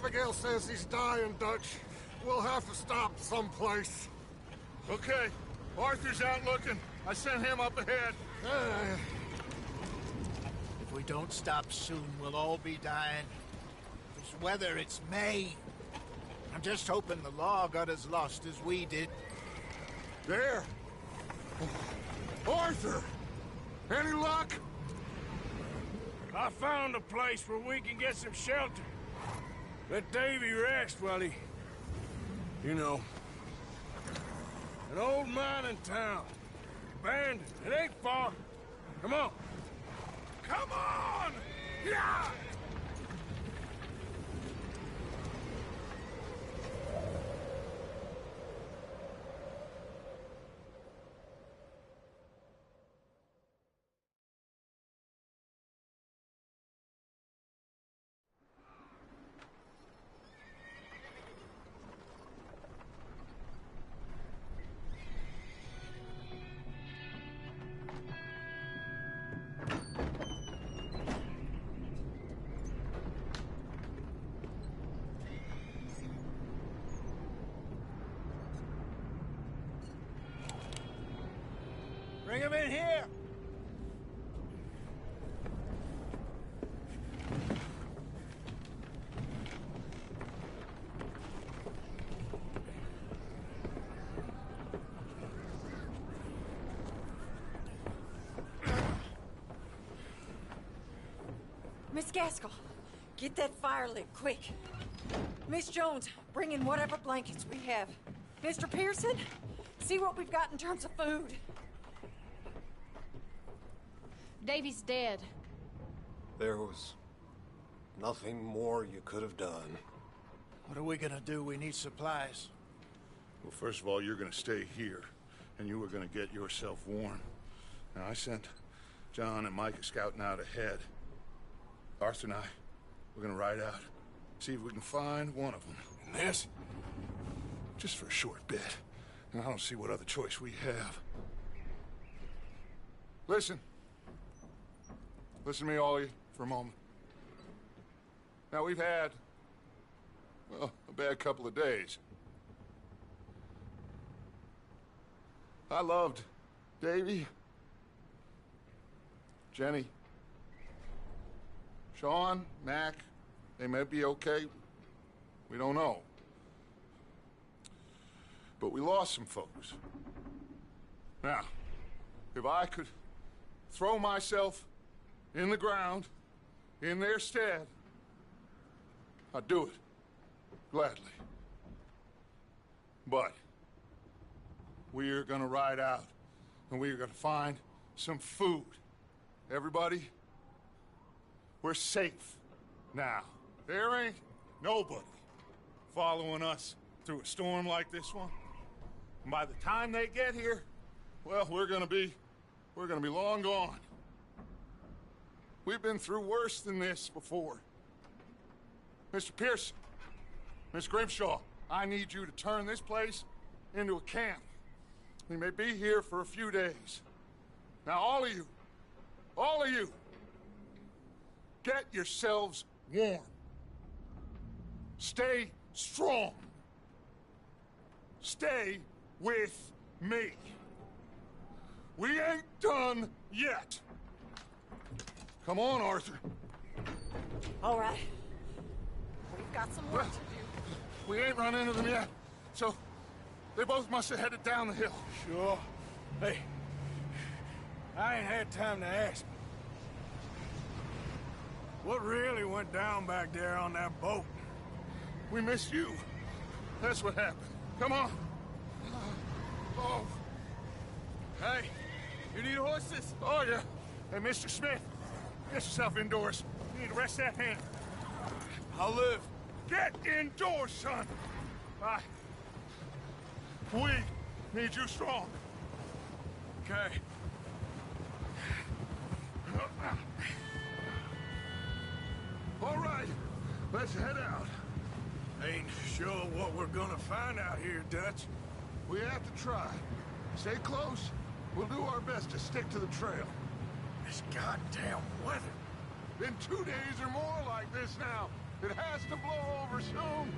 Abigail says he's dying, Dutch. We'll have to stop someplace. Okay. Arthur's out looking. I sent him up ahead. If we don't stop soon, we'll all be dying. This weather, it's May. I'm just hoping the law got as lost as we did. There! Arthur! Any luck? I found a place where we can get some shelter. Let Davy rest while he... You know. An old mining town. Abandoned. It ain't far. Come on. Come on! Yeah! Bring him in here! Miss Gaskell, get that fire lit, quick. Miss Jones, bring in whatever blankets we have. Mr. Pearson, see what we've got in terms of food. Davy's dead. There was nothing more you could have done. What are we gonna do? We need supplies. Well, first of all, you're gonna stay here, and you are gonna get yourself warm. Now, I sent John and Micah scouting out ahead. Arthur and I, we're gonna ride out, see if we can find one of them. And this, just for a short bit. And I don't see what other choice we have. Listen. Listen to me, all of you, for a moment. Now, we've had, well, a bad couple of days. I loved Davy, Jenny, Sean, Mac. They may be okay. We don't know. But we lost some folks. Now, if I could throw myself in the ground, in their stead, I'd do it, gladly. But we're gonna ride out, and we're gonna find some food. Everybody, we're safe now. There ain't nobody following us through a storm like this one. And by the time they get here, well, we're gonna be long gone. We've been through worse than this before. Mr. Pearson, Miss Grimshaw, I need you to turn this place into a camp. We may be here for a few days. Now, all of you, get yourselves warm. Stay strong. Stay with me. We ain't done yet. Come on, Arthur. All right. We've got some work to do. We ain't run into them yet, so they both must have headed down the hill. Sure. Hey, I ain't had time to ask. What really went down back there on that boat? We missed you. That's what happened. Come on. Oh. Hey, you need horses? Oh, yeah. Hey, Mr. Smith, get yourself indoors. You need to rest that hand. I'll live. Get indoors, son. We need you strong. Okay. All right, let's head out. Ain't sure what we're gonna find out here, Dutch. We have to try. Stay close. We'll do our best to stick to the trail. This goddamn weather. Been 2 days or more like this now. It has to blow over soon.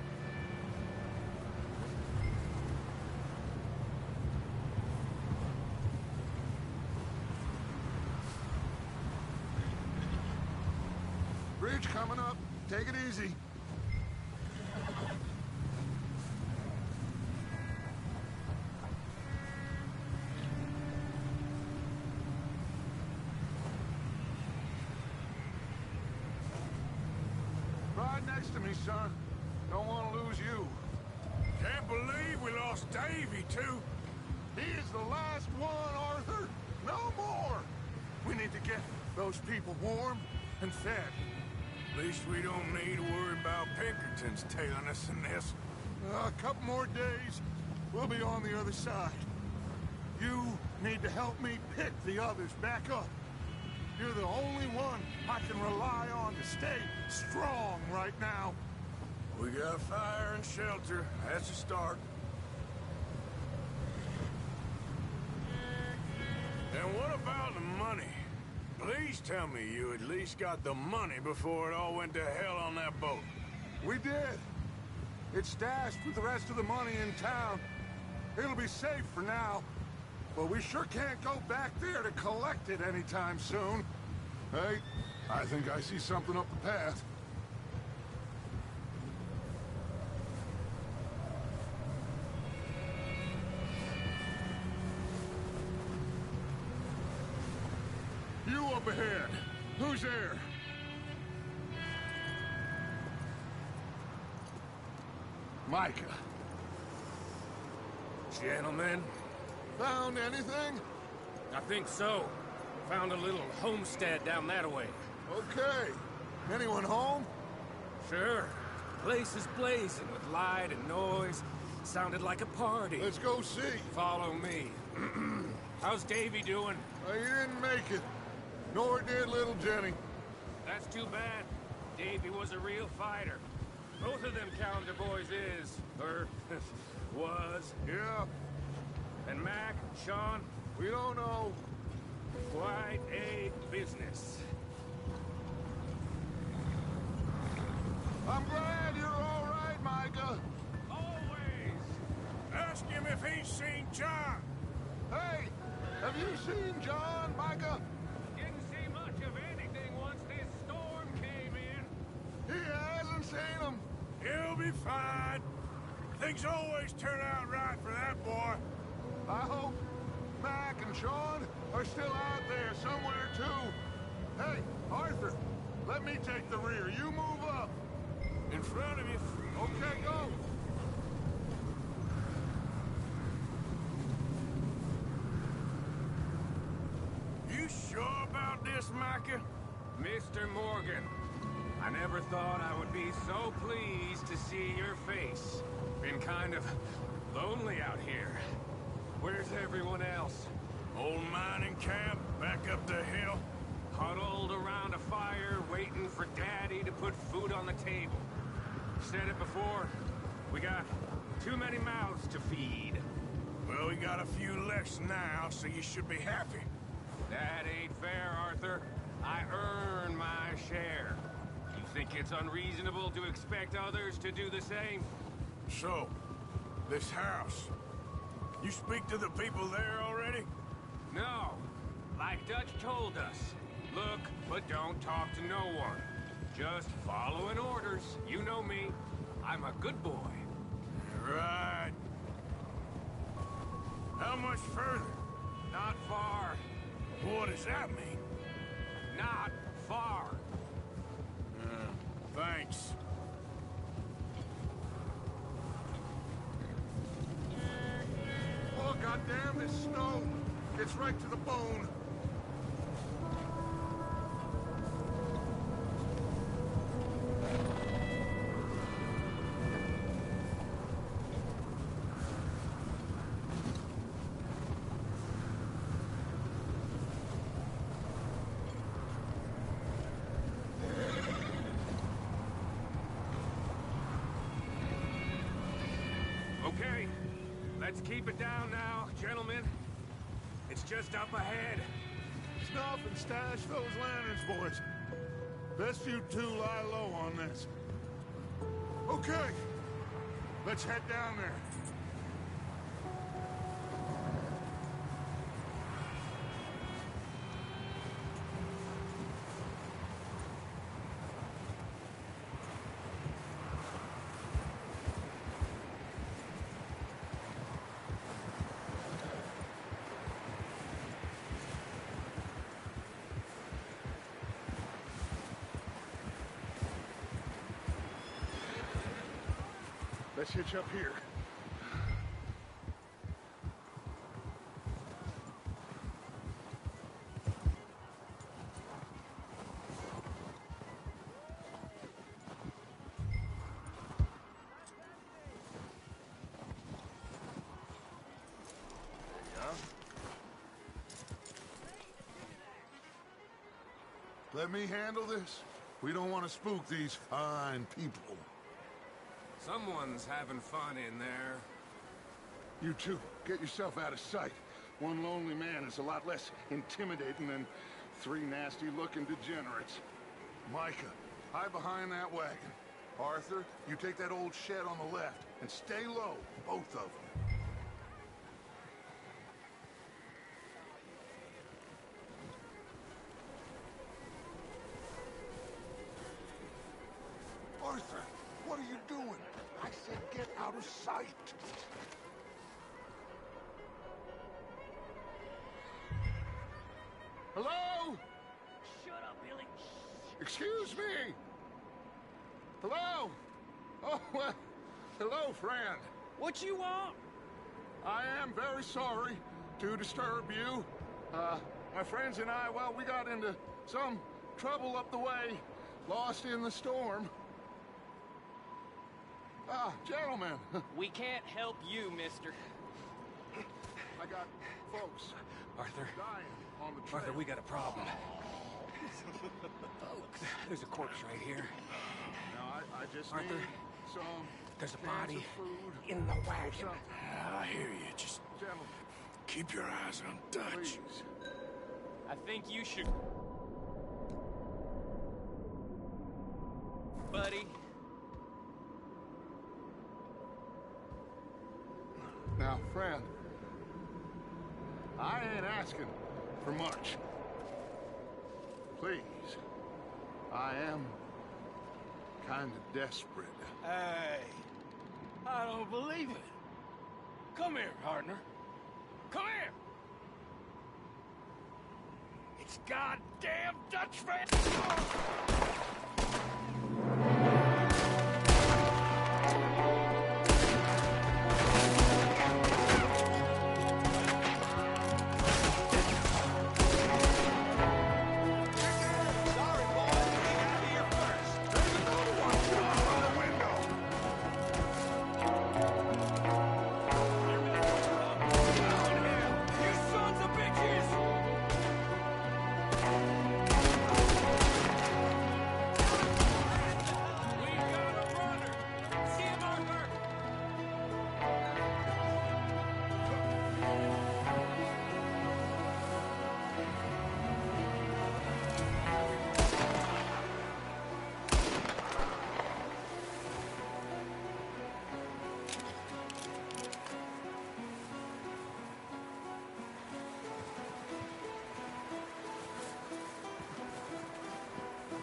Bridge coming up. Take it easy. Ride next to me, son. Don't want to lose you. Can't believe we lost Davy, too. He is the last one, Arthur. No more. We need to get those people warm and fed. At least we don't need to worry about Pinkertons tailing us in this. A couple more days, we'll be on the other side. You need to help me pick the others back up. You're the only one I can rely on to stay strong right now. We got fire and shelter. That's a start. And what about the money? Please tell me you at least got the money before it all went to hell on that boat. We did. It's stashed with the rest of the money in town. It'll be safe for now. But we sure can't go back there to collect it anytime soon. Hey, I think I see something up the path. You up ahead. Who's there? Micah. Gentlemen, Found anything? I think so. Found a little homestead down that way. Okay. Anyone home? Sure. Place is blazing with light and noise. Sounded like a party. Let's go see. Follow me. How's Davy doing? He didn't make it. Nor did little Jenny. That's too bad. Davy was a real fighter. Both of them calendar boys is, or was. Yeah, And Mac, Sean, we don't know. quite a business. I'm glad you're all right, Micah. Always. Ask him if he's seen John. Hey, have you seen John, Micah? Didn't see much of anything once this storm came in. He hasn't seen him. He'll be fine. Things always turn out right for that boy. I hope Mac and Sean are still out there somewhere, too. Hey, Arthur, let me take the rear. You move up. In front of you. Okay, go. You sure about this, Micah? Mr. Morgan, I never thought I would be so pleased to see your face. Been kind of lonely out here. Where's everyone else? Old mining camp, back up the hill. Huddled around a fire, waiting for Daddy to put food on the table. Said it before, we got too many mouths to feed. Well, we got a few less now, so you should be happy. That ain't fair, Arthur. I earn my share. You think it's unreasonable to expect others to do the same? So, this house. You speak to the people there already? No. Like Dutch told us. Look, but don't talk to no one. Just following orders. You know me. I'm a good boy. Right. How much further? Not far. What does that mean? Not far. Thanks. Oh, goddamn, this snow. Gets right to the bone. Okay. Let's keep it down now, gentlemen. It's just up ahead. Snuff and stash those lanterns, boys. Best you two lie low on this. Okay. Let's head down there. Let's hitch up here. Let me handle this. We don't want to spook these fine people. Someone's having fun in there. You two, get yourself out of sight. One lonely man is a lot less intimidating than three nasty-looking degenerates. Micah, hide behind that wagon. Arthur, you take that old shed on the left, and stay low, both of them. Arthur, what are you doing? I said get out of sight. Hello? Shut up, Billy. Excuse me. Hello? Oh, well, hello, friend. What you want? I am very sorry to disturb you. My friends and I, well, we got into some trouble up the way, lost in the storm. Ah, gentlemen. We can't help you, mister. I got folks Arthur, dying on the trail. Arthur, we got a problem. Folks, there's a corpse right here. Now, I just Arthur, need some there's a cans body of food in the or wagon. something. I hear you. Just Gentlemen, keep your eyes on Dutch. please. I think you should... Buddy. Now, friend, I ain't asking for much. Please, I am kind of desperate. Hey, I don't believe it. Come here, partner. Come here. It's goddamn Dutchman.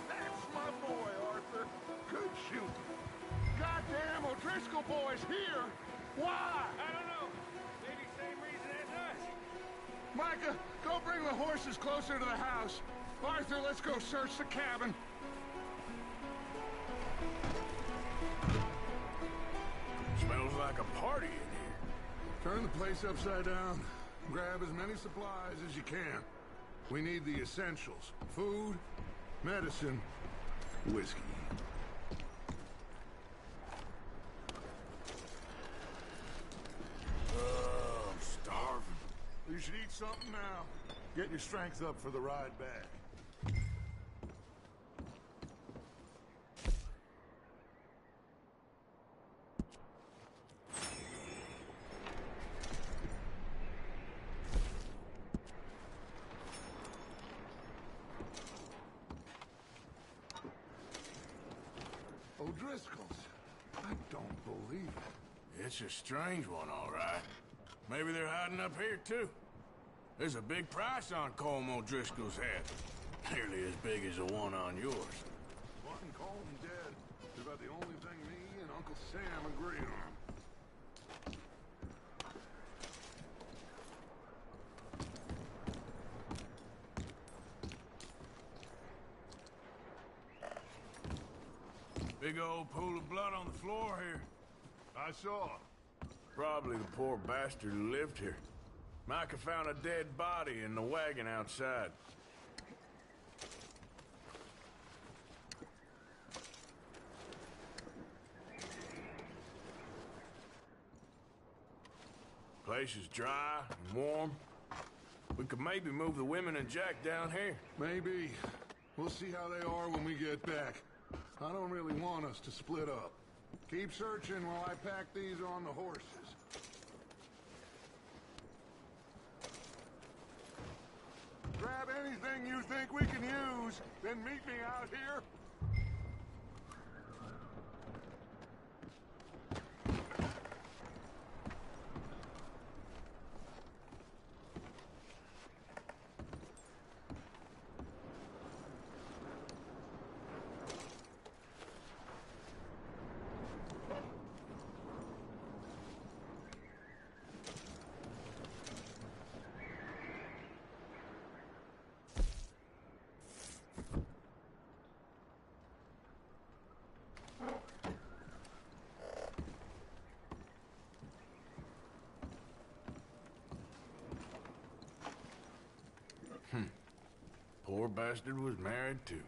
That's my boy, Arthur. Good shooting. Goddamn O'Driscoll boy's here. Why? I don't know. Maybe same reason as us. Micah, go bring the horses closer to the house. Arthur, let's go search the cabin. Smells like a party in here. Turn the place upside down. Grab as many supplies as you can. We need the essentials. Food, medicine, whiskey. I'm starving. You should eat something now. Get your strength up for the ride back. O'Driscoll's. believe it. It's a strange one, all right. Maybe they're hiding up here, too. There's a big price on Colm O'Driscoll's head. Nearly as big as the one on yours. Martin Colm dead is about the only thing me and Uncle Sam agree on. Big old pool of blood on the floor here. I saw. Probably the poor bastard who lived here. Micah found a dead body in the wagon outside. Place is dry and warm. We could maybe move the women and Jack down here. Maybe. We'll see how they are when we get back. I don't really want us to split up. Keep searching while I pack these on the horses. Grab anything you think we can use, then meet me out here. Poor bastard was married too.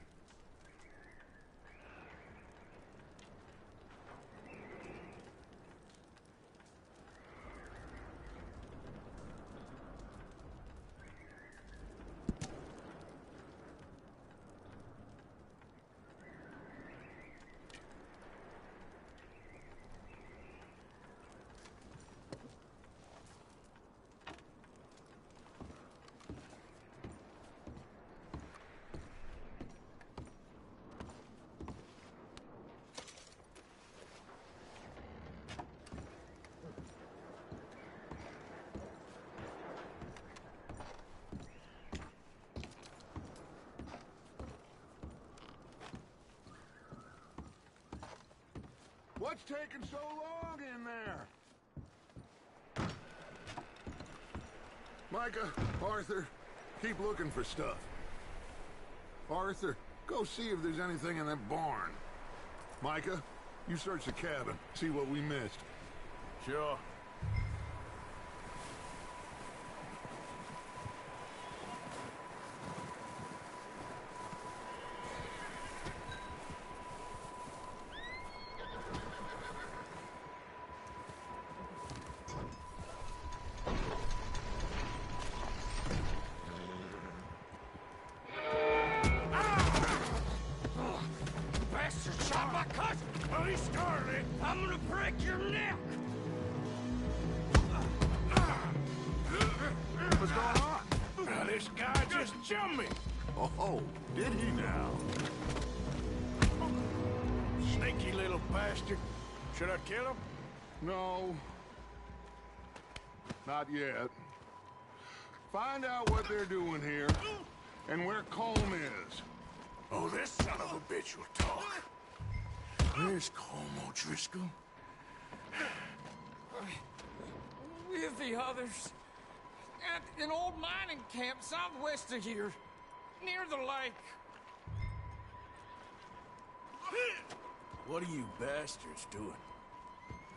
What's taking so long in there? Micah, Arthur, keep looking for stuff. Arthur, go see if there's anything in that barn. Micah, you search the cabin, see what we missed. Sure. I'm gonna break your neck! What's going on? Now, this guy just jumped me. Oh, did he now? Sneaky little bastard. Should I kill him? No. Not yet. Find out what they're doing here, and where Colm is. Oh, this son of a bitch will talk. Where's Colm O'Driscoll? With the others. At an old mining camp southwest of here. Near the lake. What are you bastards doing?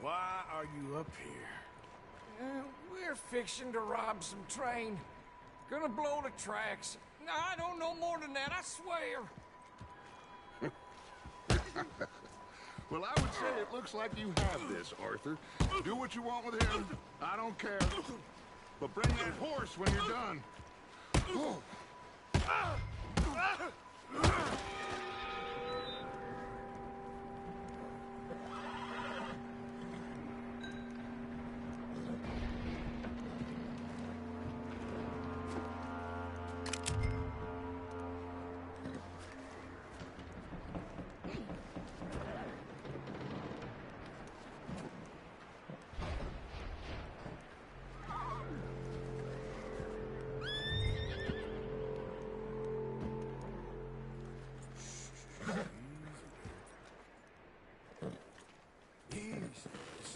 Why are you up here? We're fixing to rob some train. Gonna blow the tracks. I don't know more than that, I swear. Well, I would say it looks like you have this, Arthur. Do what you want with him. I don't care. But bring that horse when you're done. Oh.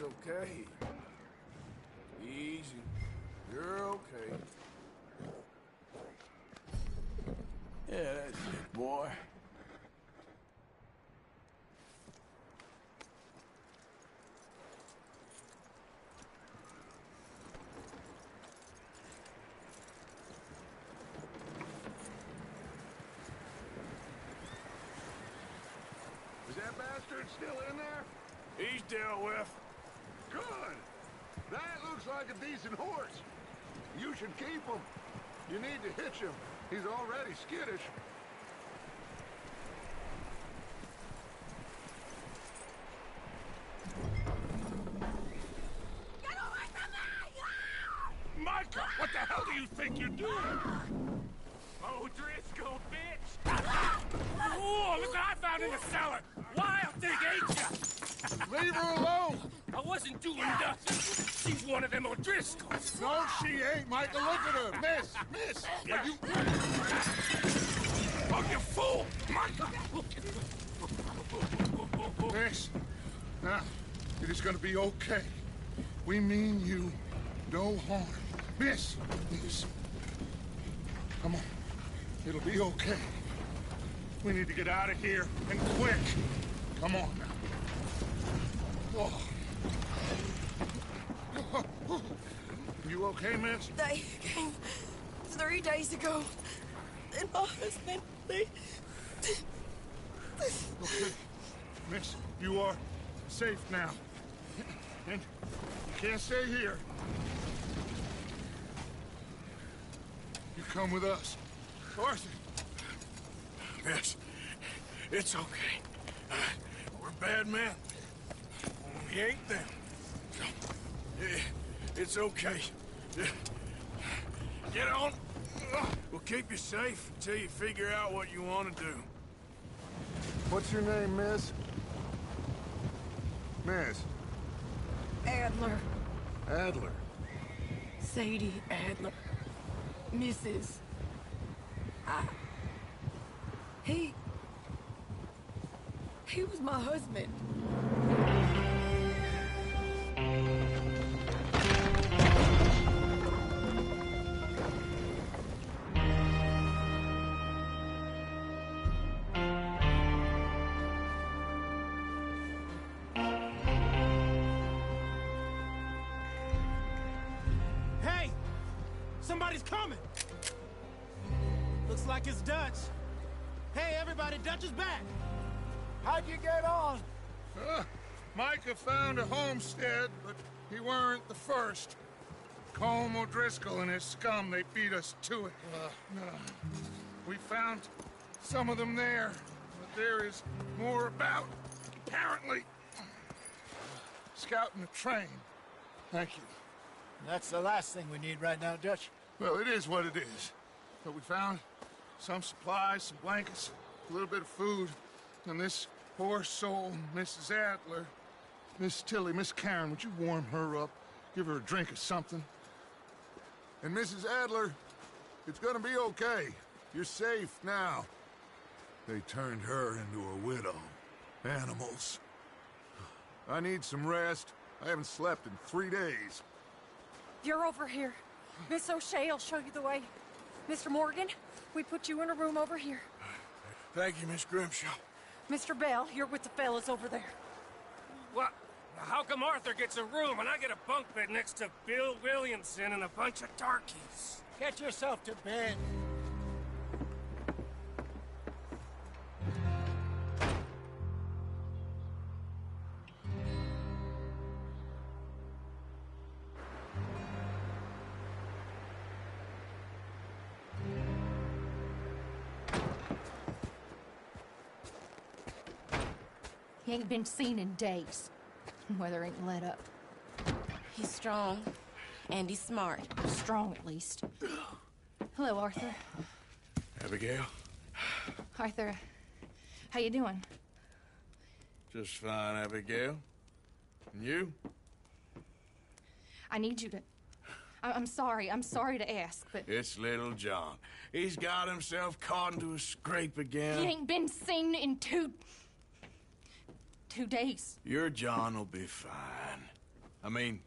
okay. Easy. You're okay. Yeah, that's it, boy. Is that bastard still in there? He's dealt with. Good. That looks like a decent horse. You should keep him. You need to hitch him. He's already skittish. Get away from me! Micah, what the hell do you think you're doing? Oh, Driscoll, bitch! Oh, look what I found in the cellar! Wild thing, ain't ya? Leave her alone! I wasn't doing nothing. She's one of them O'Driscolls. No, she ain't, Micah. Look at her. Miss. Are you... Oh, you fool! Micah! Miss. Now, it is gonna be okay. We mean you no harm. Miss. Come on. It'll be okay. We need to get out of here, and quick. Come on now. Oh. You okay, miss? They came 3 days ago. And my husband, they... Okay. Miss, you are safe now. And you can't stay here. You come with us. Arthur. Miss, it's okay. We're bad men. We ain't them. So, it's okay. Get on. We'll keep you safe until you figure out what you want to do. What's your name, miss? Miss. Adler. Adler. Sadie Adler. Mrs. He was my husband. Hey! Somebody's coming! Looks like it's Dutch. Hey, everybody, Dutch is back! How'd you get on? Micah found a homestead, but he weren't the first. Colm O'Driscoll and his scum, they beat us to it. We found some of them there, but there is more about, apparently. Scouting the train. Thank you. That's the last thing we need right now, Dutch. Well, it is what it is. But we found some supplies, some blankets, a little bit of food, and this poor soul, Mrs. Adler, Miss Tilly, Miss Karen, would you warm her up? Give her a drink or something? And Mrs. Adler, it's gonna be okay. You're safe now. They turned her into a widow. Animals. I need some rest. I haven't slept in 3 days. You're over here. Miss O'Shea will show you the way. Mr. Morgan, we put you in a room over here. Thank you, Miss Grimshaw. Mr. Bell, you're with the fellas over there. What? How come Arthur gets a room and I get a bunk bed next to Bill Williamson and a bunch of darkies? Get yourself to bed. He ain't been seen in days. Weather ain't let up. He's strong, and he's smart. Strong, at least. Hello, Arthur. Abigail? Arthur, how you doing? Just fine, Abigail. And you? I need you to... I'm sorry to ask, but... It's little John. He's got himself caught into a scrape again. He ain't been seen in 2 days. Your John will be fine. I mean,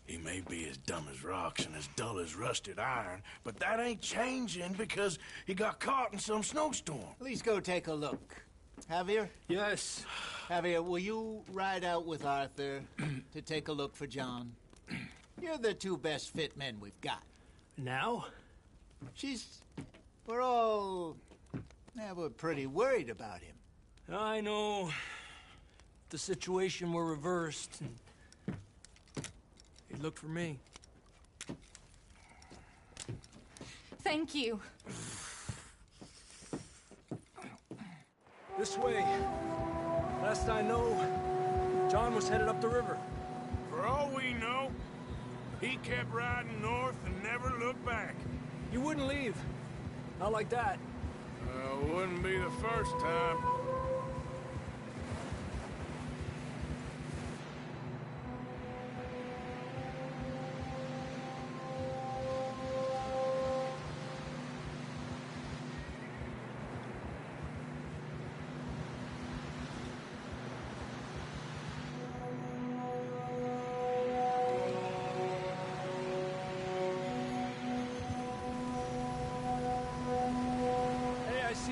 he may be as dumb as rocks and as dull as rusted iron, but that ain't changing because he got caught in some snowstorm. Please go take a look. Javier? Yes. Javier, will you ride out with Arthur to take a look for John? You're the two best fit men we've got. Now? We're pretty worried about him. I know. If the situation were reversed, he'd look for me. Thank you. This way. Last I know, John was headed up the river. For all we know, he kept riding north and never looked back. He wouldn't leave. Not like that. Wouldn't be the first time.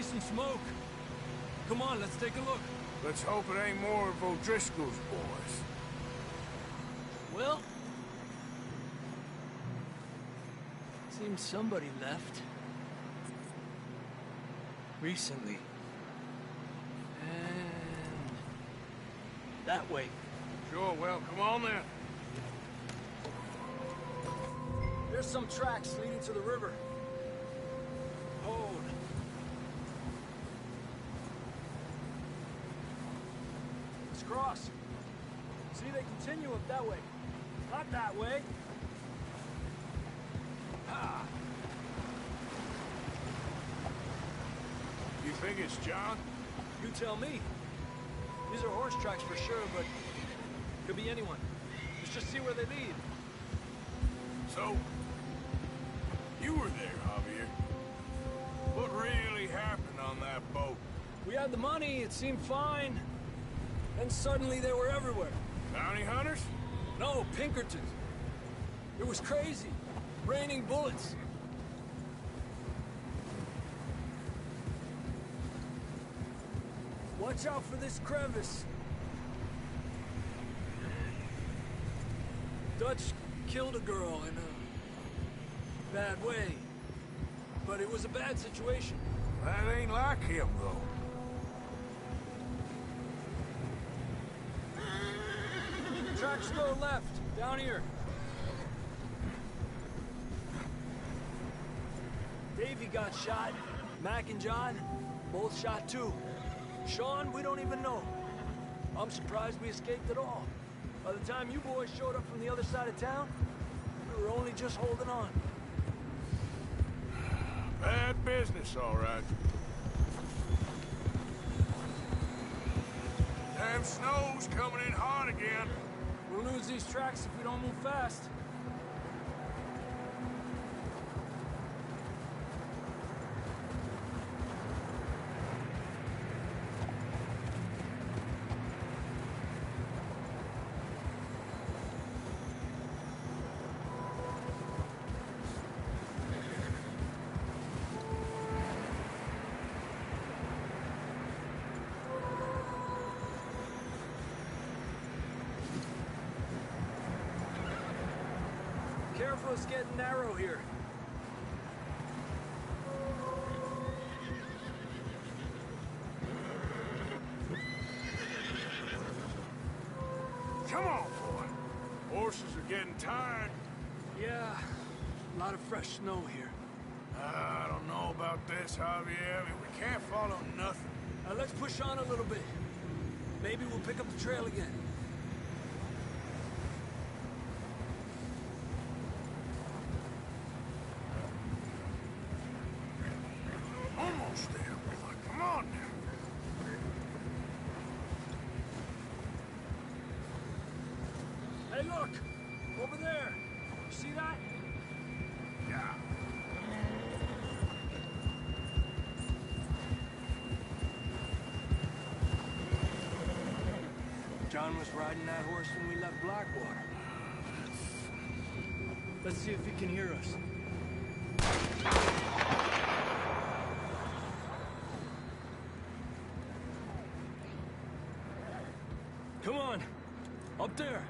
Some smoke. Come on, let's take a look. Let's hope it ain't more of O'Driscoll's boys. Well, seems somebody left. Recently. And that way. Sure, well, come on then. There's some tracks leading to the river. Hold. Cross. See, they continue up that way. Not that way. Ah. You think it's John? You tell me. These are horse tracks for sure, but could be anyone. Let's just see where they lead. So, you were there, Javier. What really happened on that boat? We had the money, it seemed fine. Then suddenly they were everywhere. Bounty hunters? No, Pinkertons. It was crazy. Raining bullets. Watch out for this crevice. Dutch killed a girl in a bad way. But it was a bad situation. That ain't like him, though. Tracks go left, down here. Davey got shot. Mac and John, both shot too. Sean, we don't even know. I'm surprised we escaped at all. By the time you boys showed up from the other side of town, we were only just holding on. Bad business, all right. Damn snow's coming in hard again. We'll lose these tracks if we don't move fast. Careful, it's getting narrow here. Come on, boy. Horses are getting tired. Yeah, a lot of fresh snow here. I don't know about this, Javier. I mean, we can't follow nothing. Let's push on a little bit. Maybe we'll pick up the trail again. Almost there, brother. Come on now. Hey, look! Over there! You see that? Yeah. John was riding that horse when we left Blackwater. Let's see if he can hear us. Come on! Up there!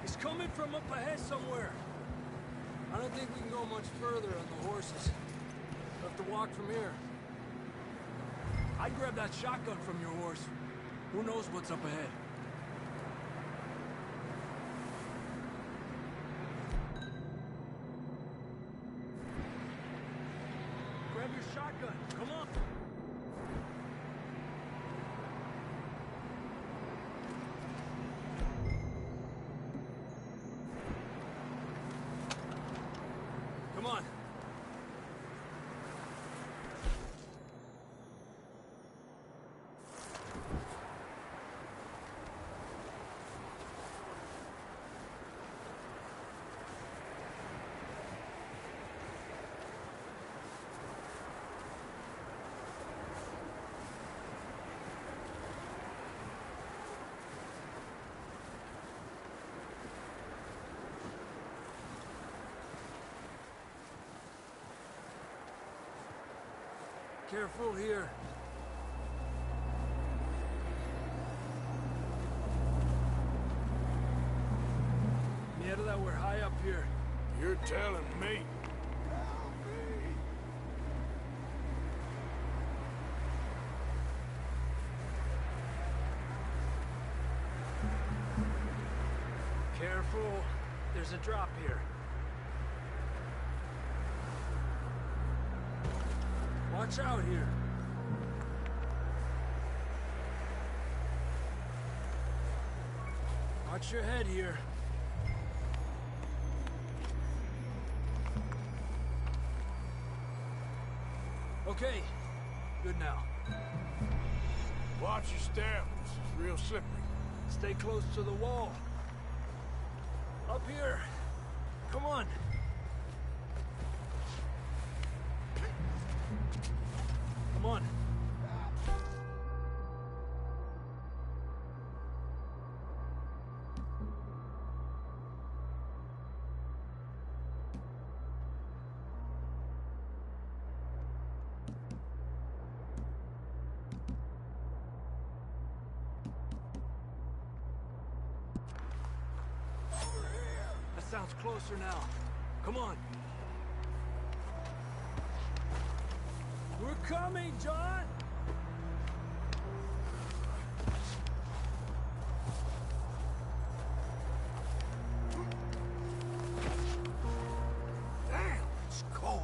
He's coming from up ahead somewhere. I don't think we can go much further on the horses. We'll have to walk from here. I'd grab that shotgun from your horse. Who knows what's up ahead? Grab your shotgun. Come on. Come on. Careful here. Mierda, we're high up here. You're telling me. Careful. There's a drop here. Watch out here. Watch your head here. Okay. Good now. Watch your step. This is real slippery. Stay close to the wall. Up here. Come on. Come on. That sounds closer now. Come on. We're coming, John! Damn, it's cold.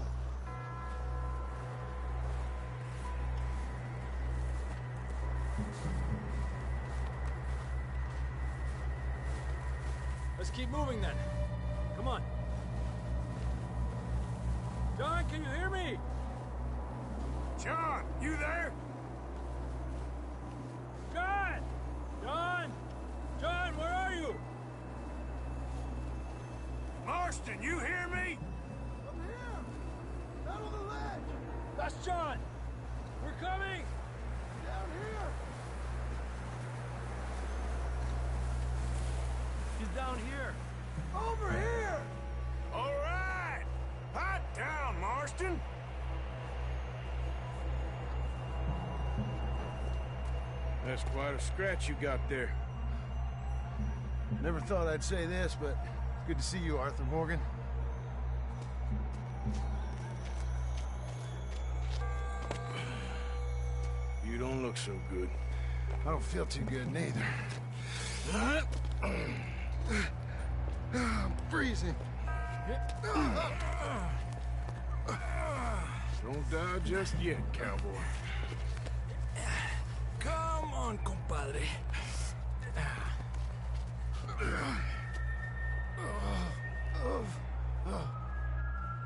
Let's keep moving then. Come on. John, can you hear me? John, you there? John! John! John, where are you? Marston, you hear me? I'm here! Down on the ledge! That's John! We're coming! Down here! He's down here. Over here! All right! Pipe down, Marston! That's quite a scratch you got there. Never thought I'd say this, but it's good to see you, Arthur Morgan. You don't look so good. I don't feel too good, neither. I'm freezing. Don't die just yet, cowboy. Come on, compadre.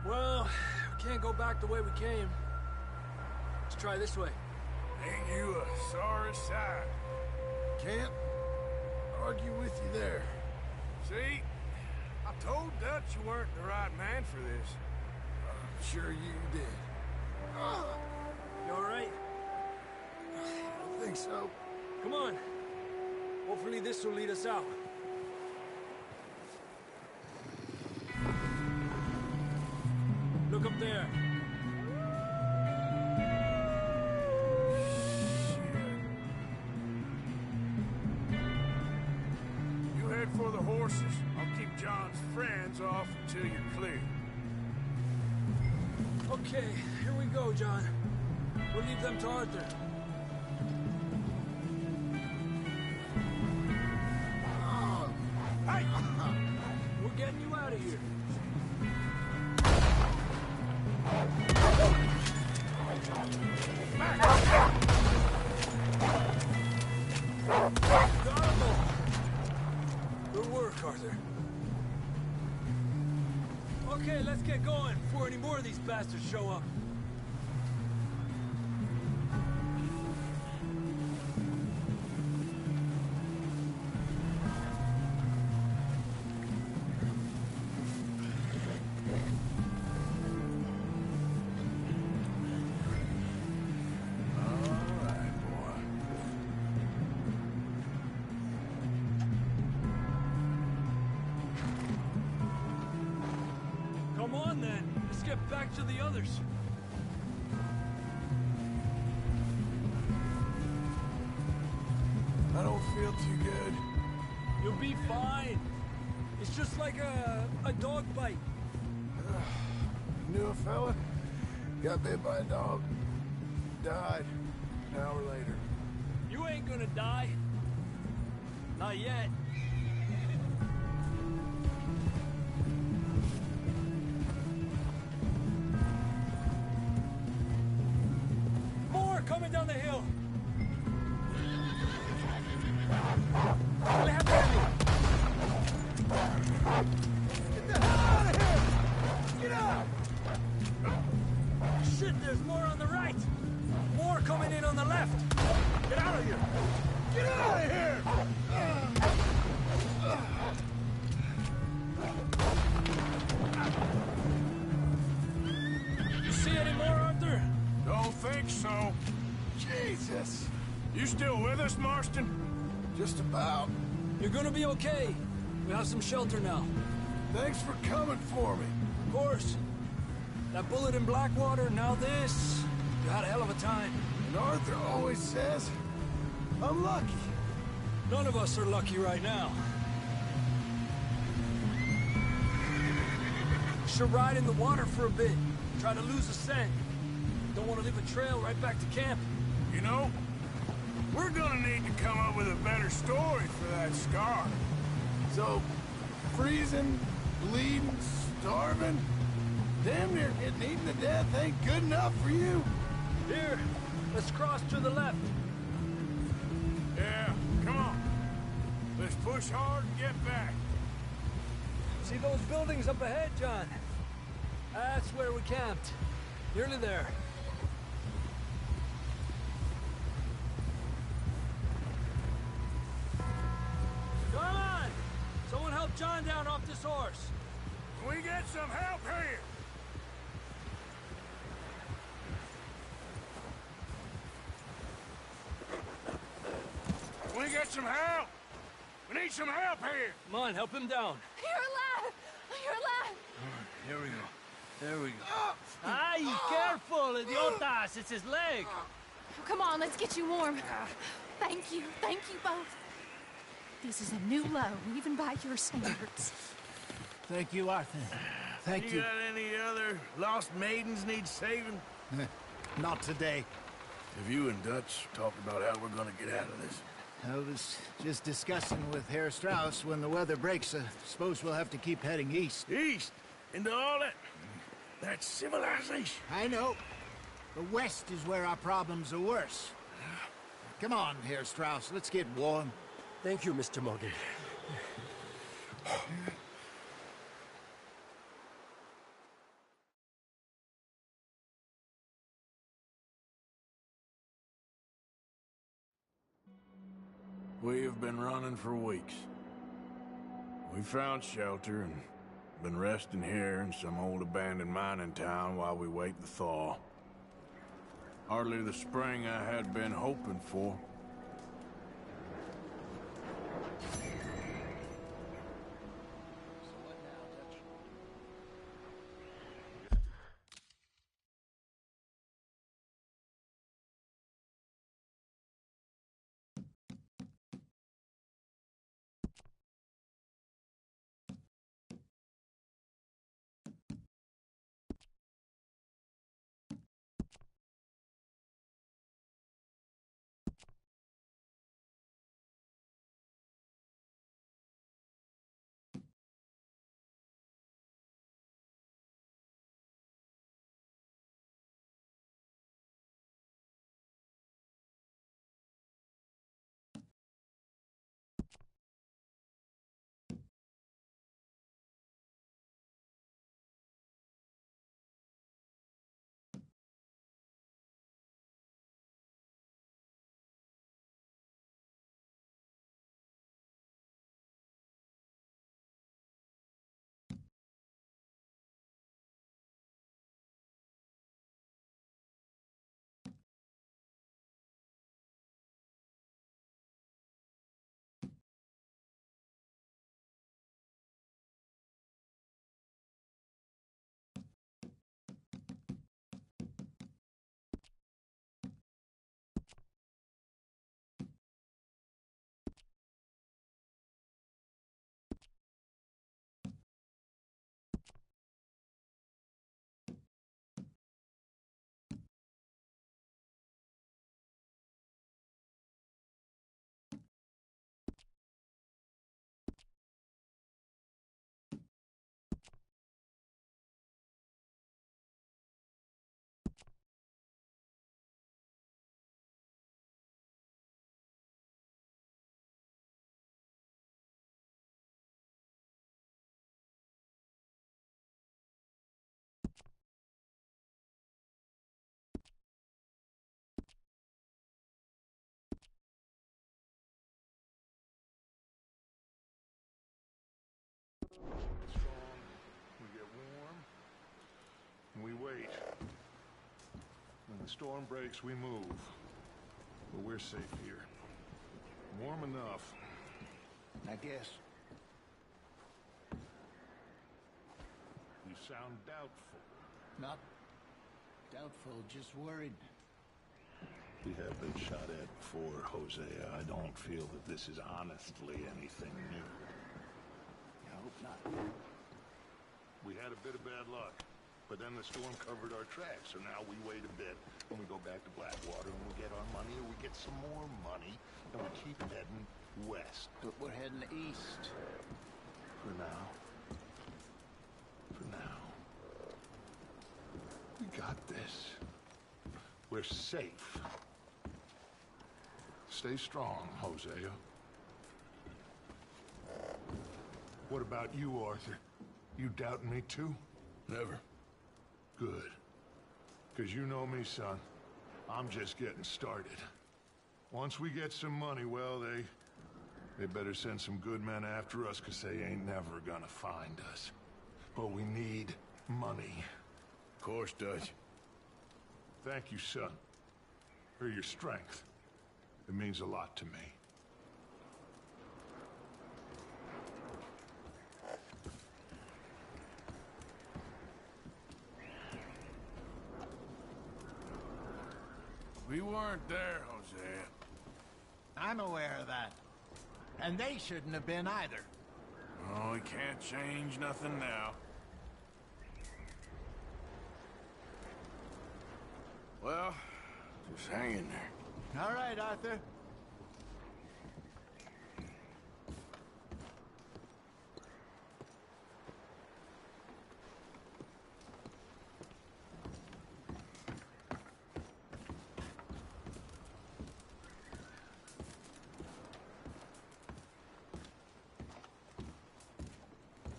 Well, we can't go back the way we came. Let's try this way. Ain't you a sorry sight? Can't argue with you there. See? Told Dutch you weren't the right man for this. I'm sure you did. You alright? I think so. Come on. Hopefully this will lead us out. Look up there. You head for the horses. I'll keep John's friends off until you're clear. Okay, here we go, John. We'll leave them to Arthur. Hey! We're getting you out of here. Good work, Arthur. Okay, let's get going before any more of these bastards show up. Come on, then. Let's get back to the others. I don't feel too good. You'll be fine. It's just like a dog bite. Knew a fella? Got bit by a dog. Died an hour later. You ain't gonna die. Not yet. More coming down the hill. We'll have enemy. Get the hell out of here! Get out! Shit, there's more on the right. More coming in on the left. Get out of here! Get out of here! You see any more, Arthur? Don't think so. Jesus! You still with us, Marston? Just about. You're gonna be okay. We have some shelter now. Thanks for coming for me. Of course. That bullet in Blackwater, now this. You had a hell of a time. And Arthur always says, I'm lucky. None of us are lucky right now. Should ride in the water for a bit. Try to lose the scent. Don't want to leave a trail right back to camp. You know, we're gonna need to come up with a better story for that scar. So, freezing, bleeding, starving, damn near getting eaten to death ain't good enough for you? Here, let's cross to the left. Yeah, come on. Let's push hard and get back. See those buildings up ahead, John? That's where we camped. Nearly there. Come on! Someone help John down off this horse. Can we get some help here? Can we get some help? We need some help here. Come on, help him down. You're alive! You're alive! Here we go. There we go. Ay, careful, idiotas! It's his leg! Come on, let's get you warm. Thank you both. This is a new low, even by your standards. Thank you, Arthur. Thank you. You got any other lost maidens need saving? Not today. Have you and Dutch talked about how we're gonna get out of this? I was just discussing with Herr Strauss when the weather breaks. I suppose we'll have to keep heading east. East? Into all that civilization? I know. The west is where our problems are worse. Come on, Herr Strauss, let's get warm. Thank you, Mr. Morgan. We have been running for weeks. We found shelter, and Been resting here in some old abandoned mining town while we wait the thaw. Hardly the spring I had been hoping for. Strong, we get warm, and we wait. When the storm breaks, we move. But we're safe here. Warm enough, I guess. You sound doubtful. Not doubtful, just worried. We have been shot at before, Hosea. I don't feel that this is honestly anything new. I hope not. We had a bit of bad luck, but then the storm covered our tracks, so now we wait a bit, and we go back to Blackwater, and we get our money, or we get some more money, and we keep heading west. But we're heading east. For now. For now. We got this. We're safe. Stay strong, Hosea. What about you, Arthur? You doubting me too? Never. Good. Because you know me, son. I'm just getting started. Once we get some money, well, they better send some good men after us, because they ain't never gonna find us. But we need money. Of course, Dutch. Thank you, son. For your strength. It means a lot to me. We weren't there, Hosea. I'm aware of that. And they shouldn't have been either. Oh, we can't change nothing now. Well, just hang in there. All right, Arthur.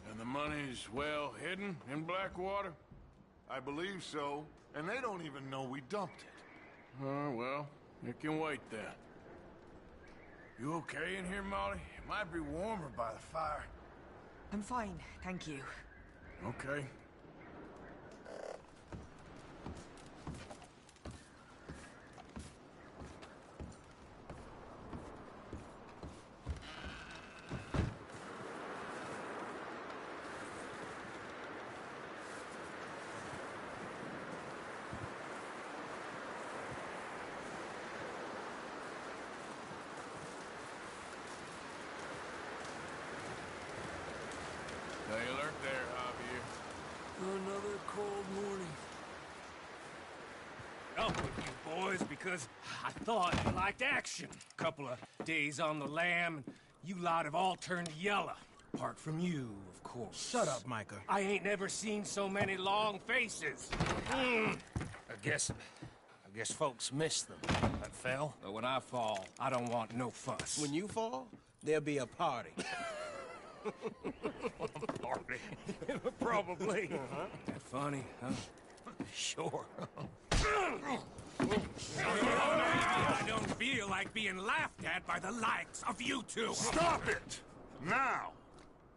And the money's well hidden in Blackwater? I believe so. And they don't even know we dumped it. Well, it can wait then. You okay in here, Molly? It might be warmer by the fire. I'm fine, thank you. Okay. Stay alert there, Javier. Another cold morning. Up with you boys because I thought you liked action. Couple of days on the lam, and you lot have all turned yellow. Apart from you, of course. Shut up, Micah. I ain't never seen so many long faces. I guess folks miss them. That fell. But when I fall, I don't want no fuss. When you fall, there'll be a party. Party. Probably. That funny, huh? Sure. I don't feel like being laughed at by the likes of you two. Stop it! Now!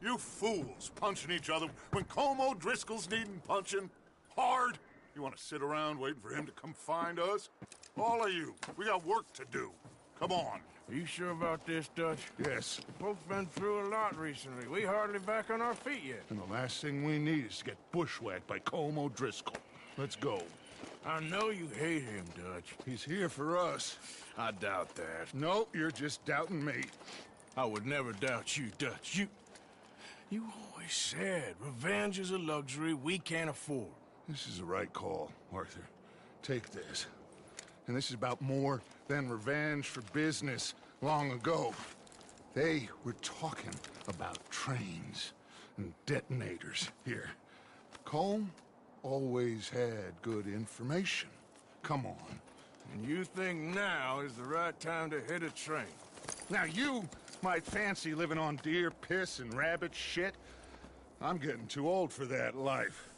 You fools punching each other when Como Driscoll's needing punching. Hard! You want to sit around waiting for him to come find us? All of you, we got work to do. Come on. Are you sure about this, Dutch? Yes. Both been through a lot recently. We hardly back on our feet yet. And the last thing we need is to get bushwhacked by Como Driscoll. Let's go. I know you hate him, Dutch. He's here for us. I doubt that. No, you're just doubting me. I would never doubt you, Dutch. You always said revenge is a luxury we can't afford. This is the right call, Arthur. Take this. And this is about more than revenge for business long ago. They were talking about trains and detonators here. Colm always had good information. Come on. And you think now is the right time to hit a train? Now you might fancy living on deer piss and rabbit shit. I'm getting too old for that life.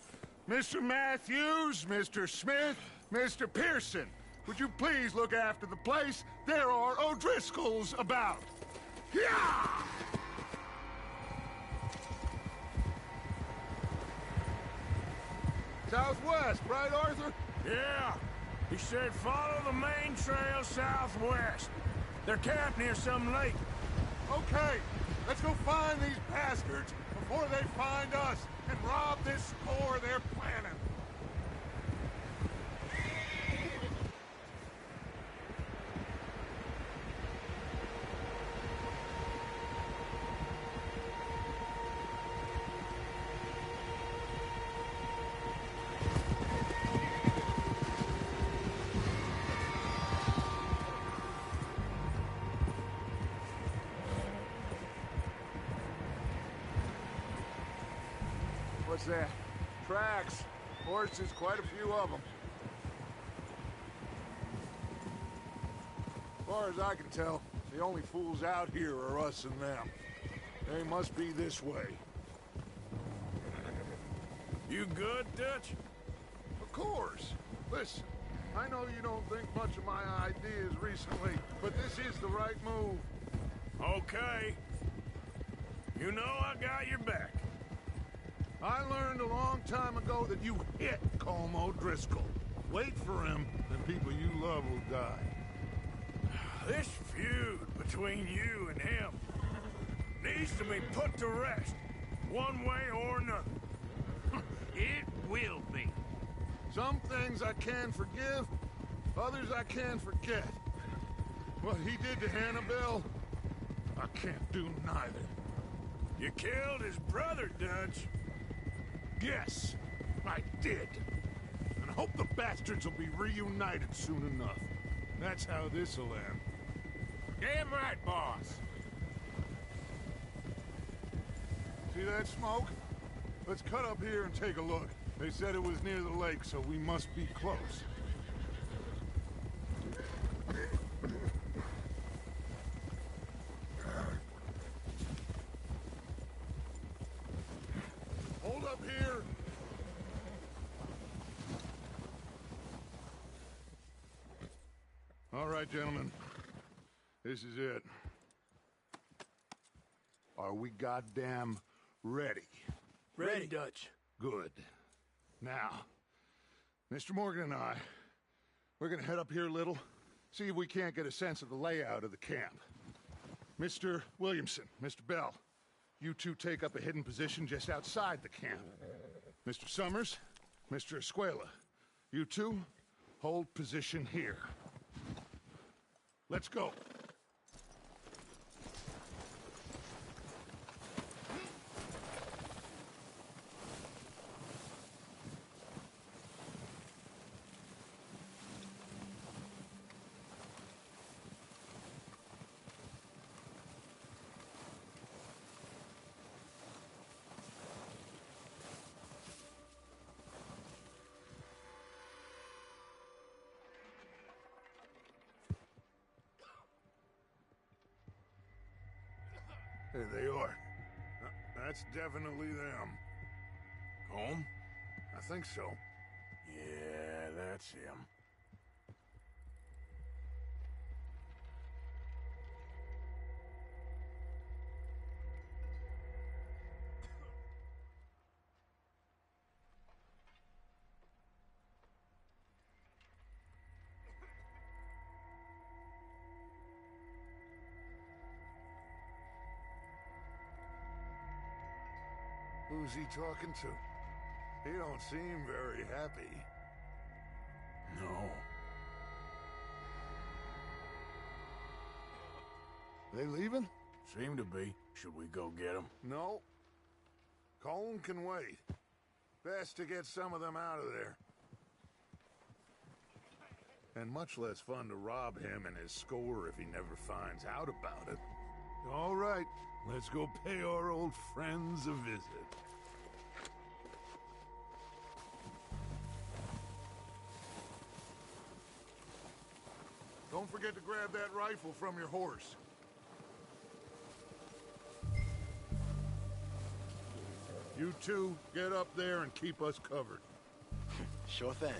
Mr. Matthews, Mr. Smith, Mr. Pearson, would you please look after the place? There are O'Driscolls about. Yeah! Southwest, right, Arthur? Yeah. He said follow the main trail southwest. They're camped near some lake. Okay, let's go find these bastards before they find us and rob this store they're planning. What's that? Tracks. Horses, quite a few of them. As far as I can tell, the only fools out here are us and them. They must be this way. You good, Dutch? Of course. Listen, I know you don't think much of my ideas recently, but this is the right move. Okay. You know I got your back. I learned a long time ago that you hit Como Driscoll. Wait for him, and people you love will die. This feud between you and him needs to be put to rest, one way or another. It will be. Some things I can forgive, others I can forget. What he did to Annabelle, I can't do neither. You killed his brother, Dutch. Yes, I did. And I hope the bastards will be reunited soon enough. That's how this'll end. Damn right, boss. See that smoke? Let's cut up here and take a look. They said it was near the lake, so we must be close. Hold up here! All right, gentlemen. This is it. Are we goddamn ready? Ready, Dutch. Good. Now, Mr. Morgan and I, we're gonna head up here a little, see if we can't get a sense of the layout of the camp. Mr. Williamson, Mr. Bell, you two take up a hidden position just outside the camp. Mr. Summers, Mr. Escuela, you two hold position here. Let's go. There they are. That's definitely them. Home? I think so. Yeah, that's him. Who's he talking to? He don't seem very happy. No. They leaving? Seem to be. Should we go get them? No. Colin can wait. Best to get some of them out of there. And much less fun to rob him and his score if he never finds out about it. All right, let's go pay our old friends a visit. Don't forget to grab that rifle from your horse. You two, get up there and keep us covered. Sure thing.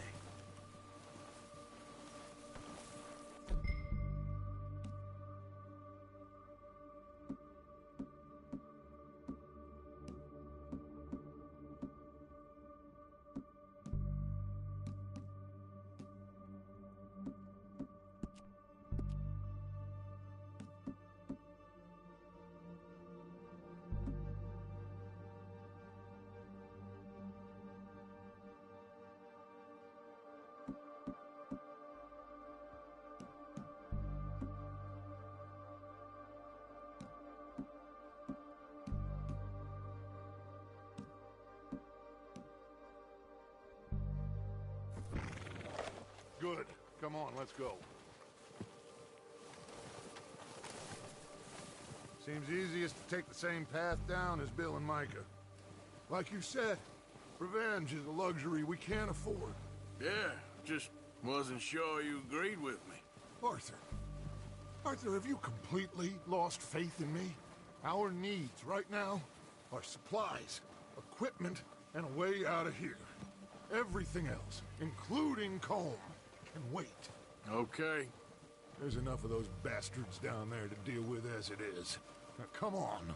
Good. Come on, let's go. Seems easiest to take the same path down as Bill and Micah. Like you said, revenge is a luxury we can't afford. Yeah, just wasn't sure you agreed with me. Arthur. Arthur, have you completely lost faith in me? Our needs right now are supplies, equipment, and a way out of here. Everything else, including Colm, can wait. Okay. There's enough of those bastards down there to deal with as it is. Now, come on.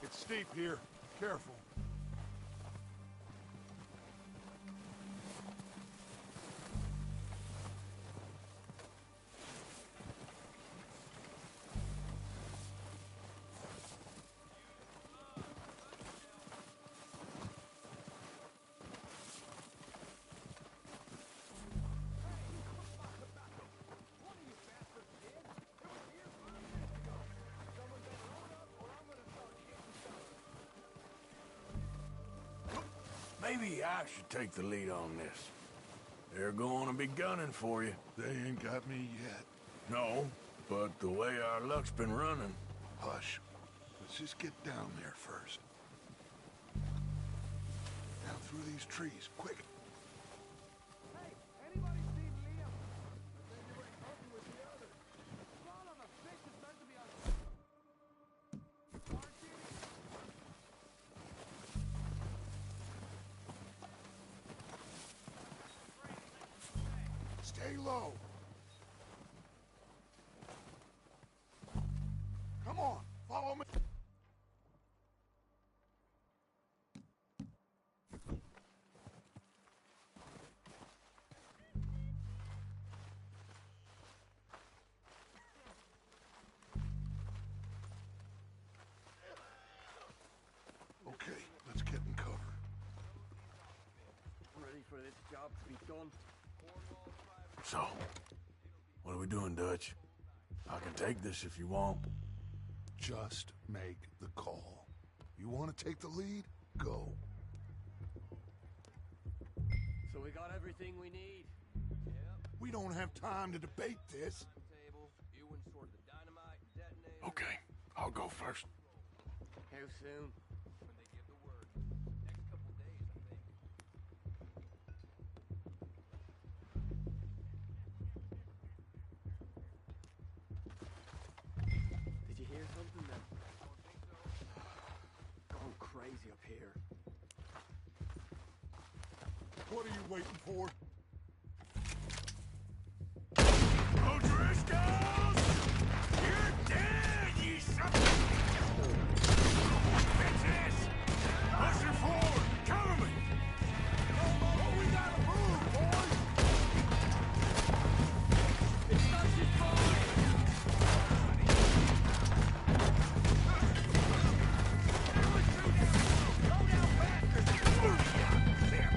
It's steep here. Careful. maybe I should take the lead on this. They're going to be gunning for you. They ain't got me yet. No, but the way our luck's been running... Hush. Let's just get down there first. Down through these trees, quick. Hey, anybody seen Liam? I think you were talking with the others. All of the fish is meant to be on... Stay low. Come on, follow me. Okay, let's get in cover. Ready for this job to be done? So, what are we doing, Dutch? I can take this if you want. Just make the call. You want to take the lead? Go. So we got everything we need? Yep. We don't have time to debate this. Table, you and sort the dynamite detonator. Okay, I'll go first. How soon? When they give the word. Next couple days, I think. Did you hear something then? I don't think so. Going crazy up here. What are you waiting for? O'Driscolls! You're dead, you son of bitches! Push her forward! Cover me! Oh, we gotta move, boys! It's not too far! Go down faster! There.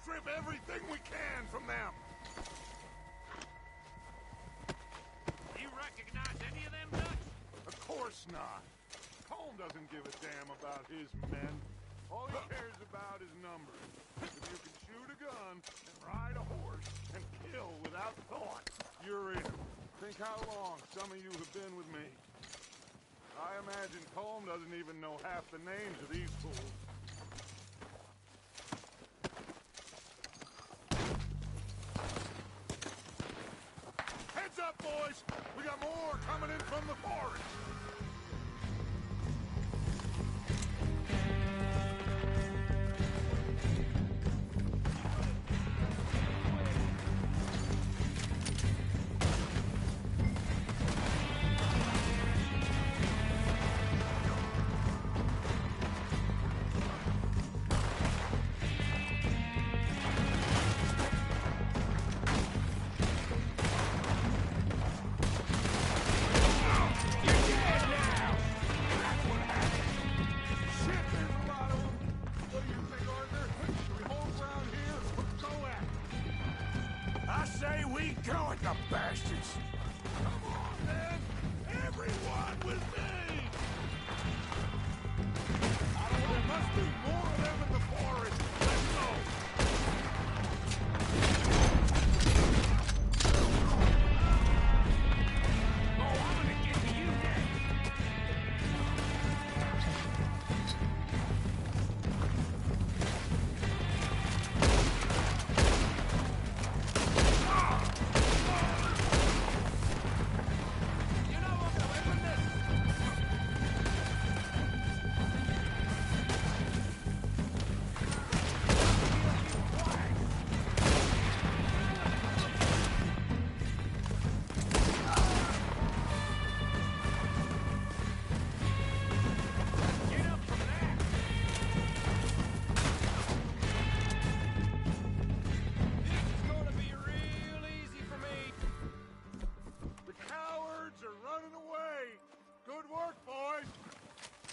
Strip everything we can from them. You recognize any of them, Dutch? Of course not. Colm doesn't give a damn about his men. All he cares about is numbers. If you can shoot a gun and ride a horse and kill without thought, you're in. Think how long some of you have been with me. I imagine Colm doesn't even know half the names of these fools. Heads up, boys! We got more coming in from the forest! place. Come on, then! Everyone with me! There must be more of them in the forest. Let's go! Oh, I'm gonna get to you next!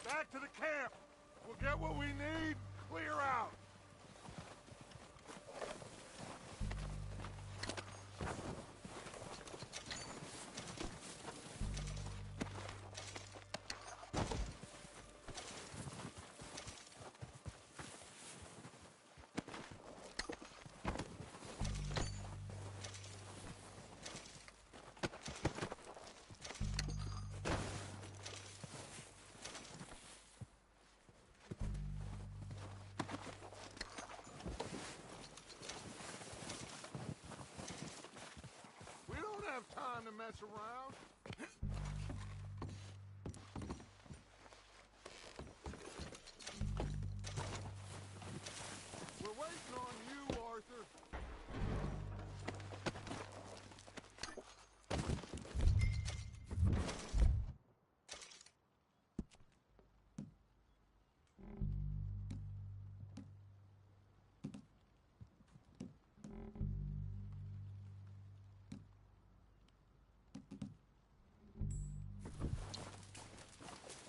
Back to the camp. We'll get what we need, clear out. Time to mess around. We're waiting on you, Arthur.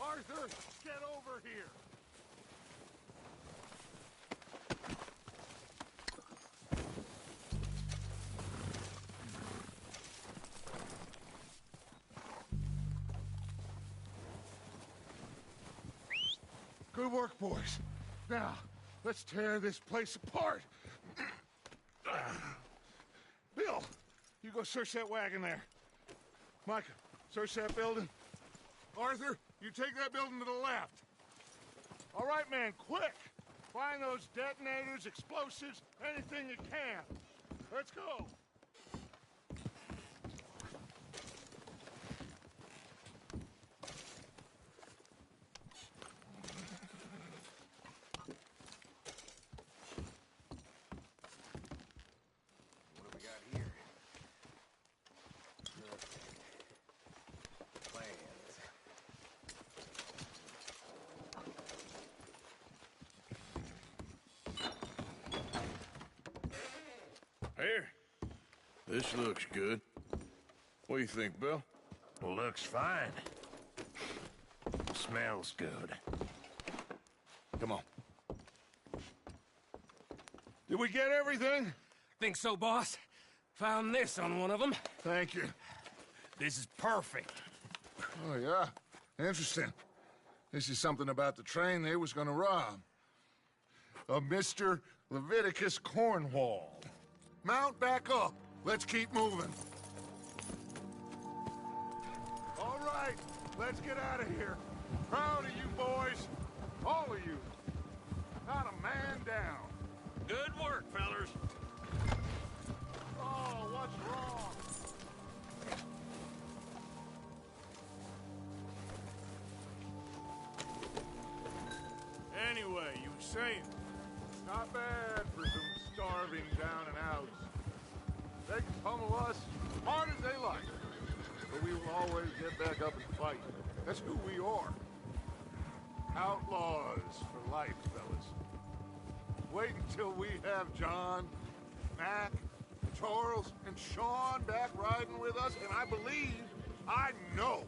Arthur, get over here! Good work, boys. Now, let's tear this place apart. Bill, you go search that wagon there. Micah, search that building. Arthur, you take that building to the left. All right, man, quick! Find those detonators, explosives, anything you can. Let's go! What do we got here? Here. This looks good. What do you think, Bill? Looks fine. Smells good. Come on. Did we get everything? Think so, boss. Found this on one of them. Thank you. This is perfect. Oh, yeah? Interesting. This is something about the train they was gonna rob. A Mr. Leviticus Cornwall. Mount back up. Let's keep moving. All right, let's get out of here. Proud of you boys. All of you. Not a man down. Good work, fellers. Oh, what's wrong? Anyway, you were saying? Not bad for some starving down and outs. They can pummel us hard as they like, but we will always get back up and fight. That's who we are. Outlaws for life, fellas. Wait until we have John, Mac, Charles, and Sean back riding with us, and I know,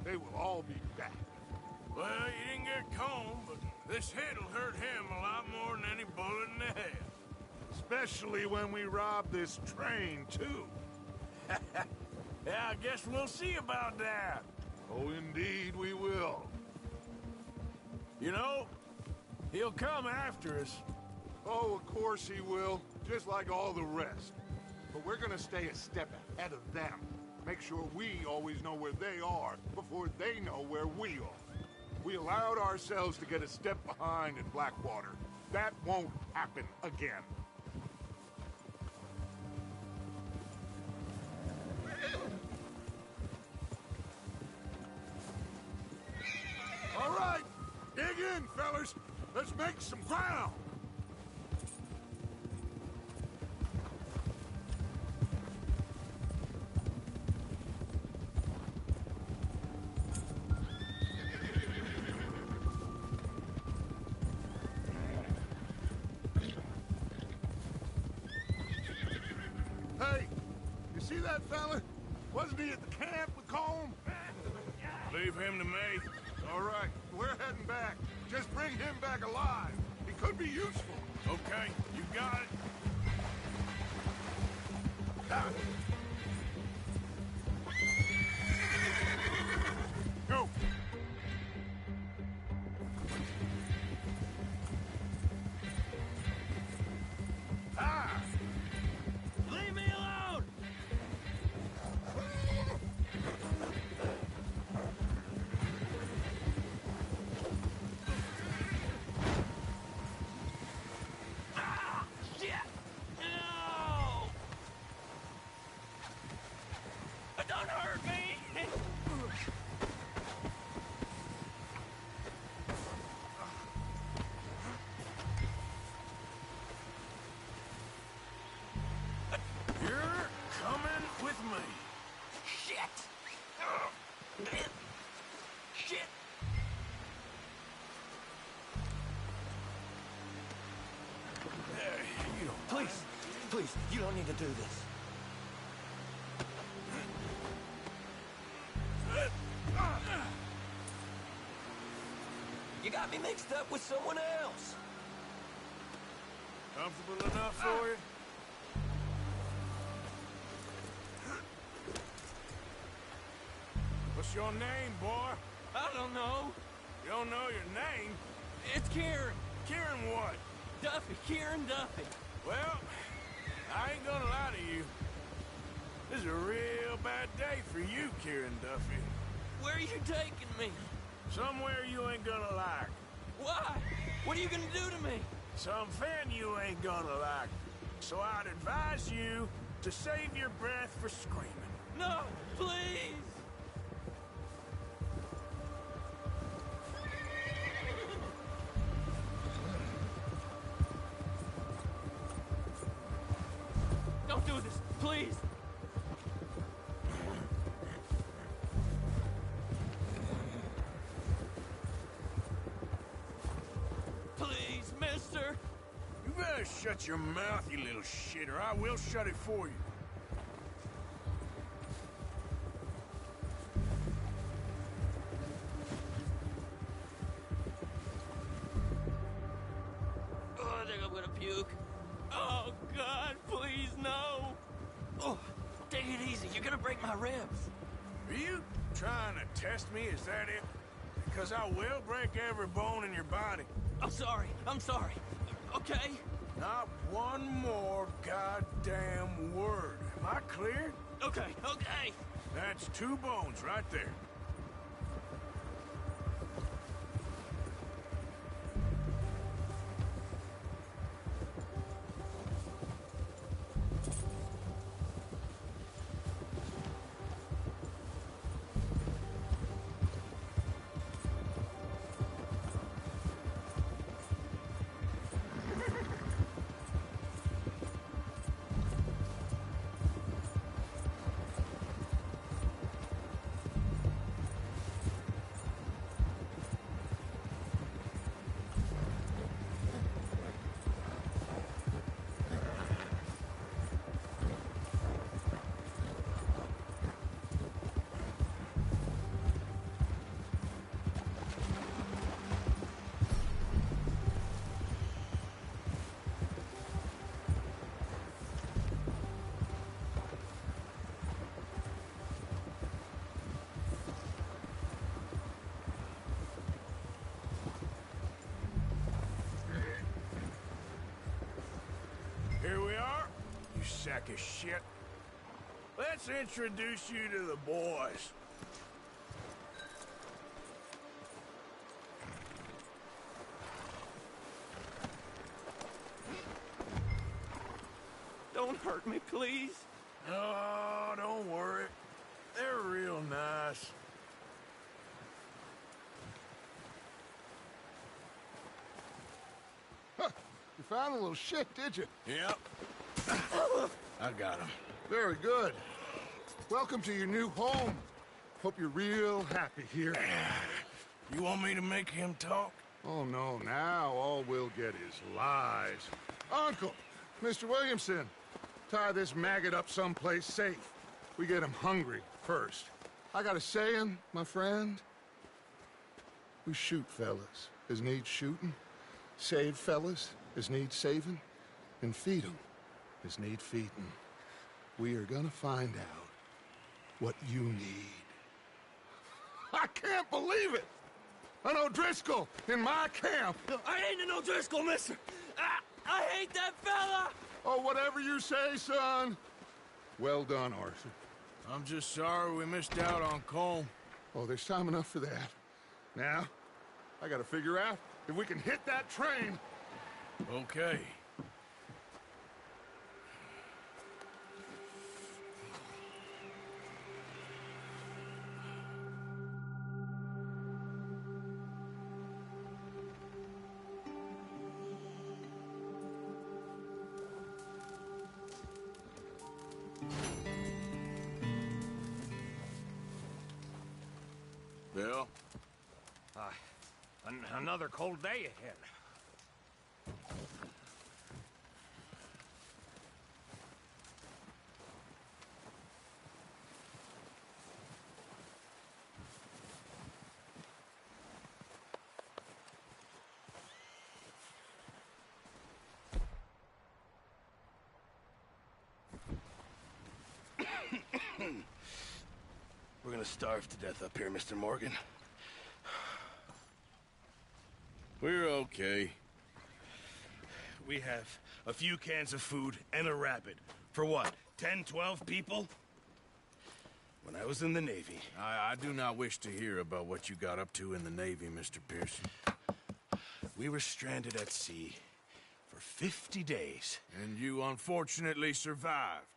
they will all be back. Well, you didn't get Combe, but this hit'll hurt him a lot more than any bullet in the head. Especially when we rob this train, too. I guess we'll see about that. Oh, indeed we will. You know, he'll come after us. Oh, of course he will, just like all the rest. But we're gonna stay a step ahead of them. Make sure we always know where they are before they know where we are. We allowed ourselves to get a step behind in Blackwater. That won't happen again. All right, dig in, fellas. Let's make some ground. Hey, you see that fella? Wasn't he at the camp with Colm? Leave him to me. All right, we're heading back. Just bring him back alive. He could be useful. Okay, you got it. Ah. Go. Ah! Leave me alone! Ah! Shit! No! Don't hurt me! You're coming with me. Shit! Shit! You don't Please, you don't need to do this. You got me mixed up with someone else. comfortable enough for you? What's your name, boy? I don't know. You don't know your name? It's Kieran. Kieran what? Duffy. Kieran Duffy. Well, I ain't gonna lie to you. This is a real bad day for you, Kieran Duffy. Where are you taking me? Somewhere you ain't gonna like. Why? What are you gonna do to me? Something you ain't gonna like. So I'd advise you to save your breath for screaming. No, please. Don't do this, please. Please, mister. You better shut your mouth, you little shit, or I will shut it for you. Oh, I think I'm gonna puke. Oh, God, please, no. Oh, take it easy. You're gonna break my ribs. Are you trying to test me? Is that it? Because I will break every bone in your body. I'm sorry. I'm sorry. Okay? Not one more goddamn word. Am I clear? Okay, okay. That's 2 bones right there. sack of shit. Let's introduce you to the boys. Don't hurt me, please. Oh, don't worry. They're real nice. Huh. You found a little shit, did you? Yep. I got him. Very good. Welcome to your new home. Hope you're real happy here. You want me to make him talk? Oh, no. Now all we'll get is lies. Uncle, Mr. Williamson, tie this maggot up someplace safe. We get him hungry first. I got a saying, my friend. We shoot fellas as need shooting, save fellas as need saving, and feed 'em as need feeding. We are gonna find out what you need. I can't believe it! An O'Driscoll in my camp! I ain't an O'Driscoll, mister! I hate that fella! Oh, whatever you say, son. Well done, Arthur. I'm just sorry we missed out on Colm. Oh, there's time enough for that. Now, I gotta figure out if we can hit that train. Okay. Bill? Another cold day ahead. We're gonna starve to death up here, Mr. Morgan. We're okay. We have a few cans of food and a rabbit. For what, 10, 12 people? When I was in the Navy... I do not wish to hear about what you got up to in the Navy, Mr. Pearson. We were stranded at sea for 50 days. And you unfortunately survived.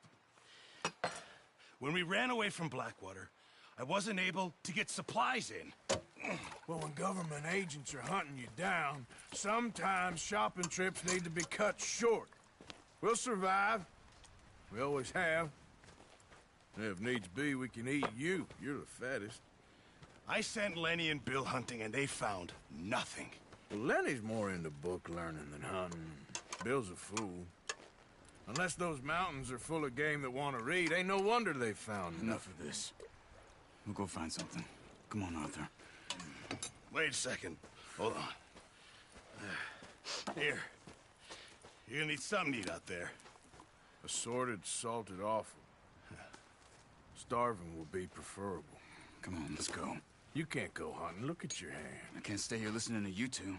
When we ran away from Blackwater, I wasn't able to get supplies in. Well, when government agents are hunting you down, sometimes shopping trips need to be cut short. We'll survive. We always have. And if needs be, we can eat you. You're the fattest. I sent Lenny and Bill hunting, and they found nothing. Well, Lenny's more into book learning than hunting. Bill's a fool. Unless those mountains are full of game that want to read, ain't no wonder they found Enough of this. We'll go find something. Come on, Arthur. Wait a second. Hold on. Here. You're gonna need something to eat out there. Assorted, salted offal. Starving will be preferable. Come on, let's go. You can't go hunting. Look at your hand. I can't stay here listening to you two.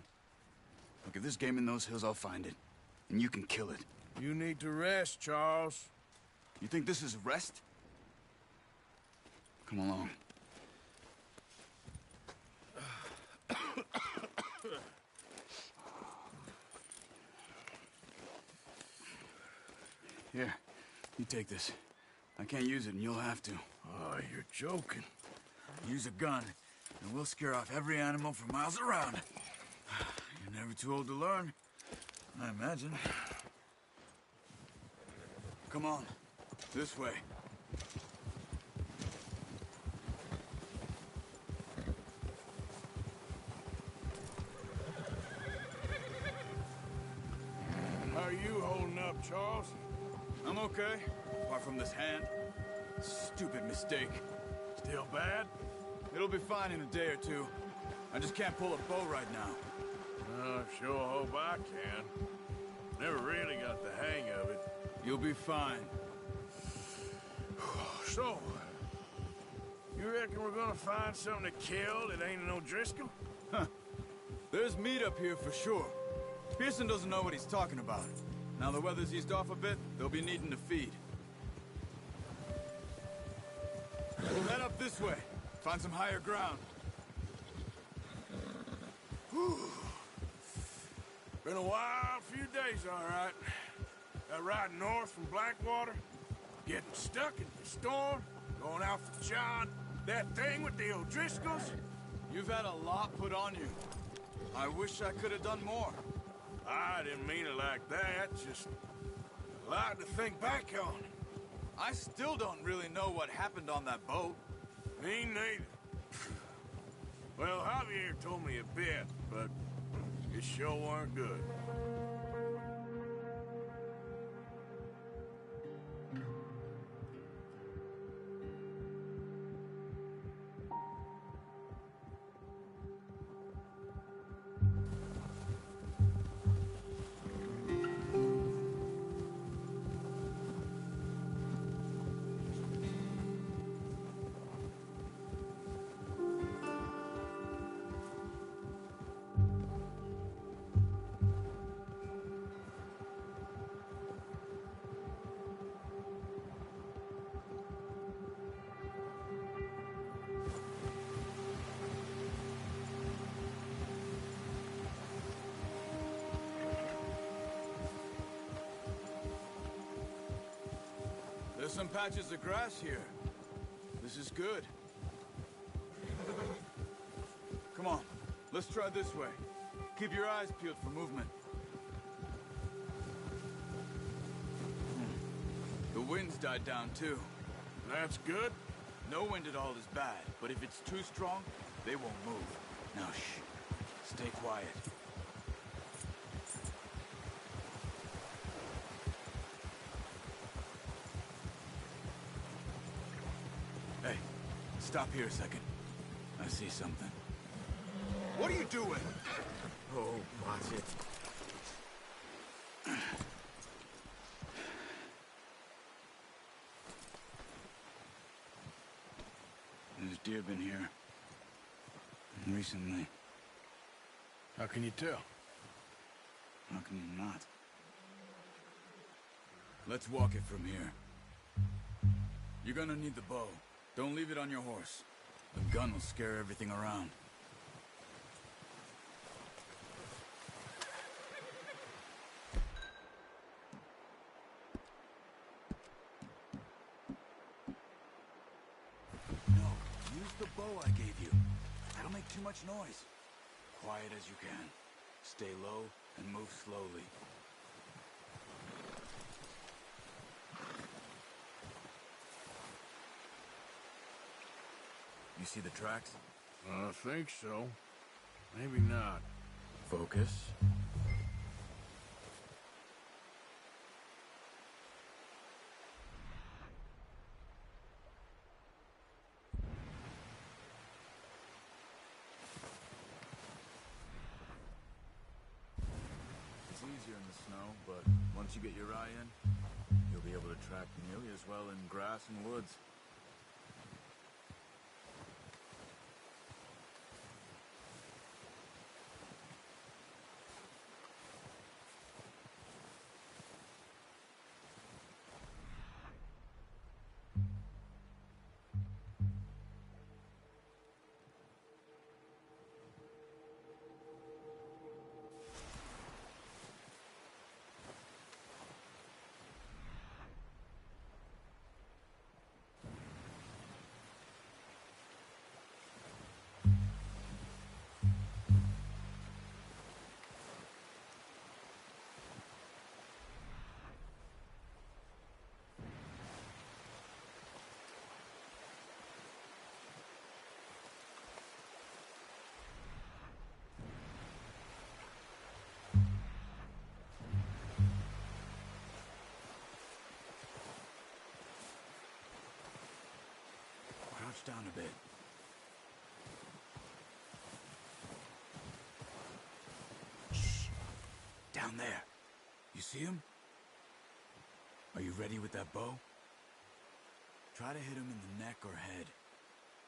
Look, if there's game in those hills, I'll find it. And you can kill it. You need to rest, Charles. You think this is rest? Come along. Here, you take this. I can't use it, and you'll have to. Oh, you're joking. Use a gun, and we'll scare off every animal for miles around. You're never too old to learn, I imagine. Come on, this way. How are you holding up, Charles? I'm okay, apart from this hand. Stupid mistake. Still bad? It'll be fine in a day or two. I just can't pull a bow right now. I sure hope I can. Never really got the hang of it. You'll be fine. So, you reckon we're gonna find something to kill that ain't an O'Driscoll? Huh. There's meat up here for sure. Pearson doesn't know what he's talking about. Now the weather's eased off a bit, they'll be needing to feed. Head up this way. Find some higher ground. Whew. Been a wild few days, all right. That ride north from Blackwater, getting stuck in the storm, going out for John, that thing with the O'Driscolls. You've had a lot put on you. I wish I could have done more. I didn't mean it like that, just a lot to think back on. I still don't really know what happened on that boat. Me neither. Well, Javier told me a bit, but it sure weren't good. There's some patches of grass here. This is good. Come on, let's try this way. Keep your eyes peeled for movement. The wind's died down too. That's good. No wind at all is bad, but if it's too strong, they won't move. Now shh, stay quiet. Hey, stop here a second. I see something. What are you doing? Oh, watch it. There's deer been here. Recently. How can you tell? How can you not? Let's walk it from here. You're gonna need the bow. Don't leave it on your horse. The gun will scare everything around. No, use the bow I gave you. That'll make too much noise. Quiet as you can. Stay low and move slowly. You see the tracks? I think so. Maybe not. Focus. It's easier in the snow, but once you get your eye in, you'll be able to track nearly as well in grass and woods. Crouch down a bit. Shh. Down there. You see him? Are you ready with that bow? Try to hit him in the neck or head.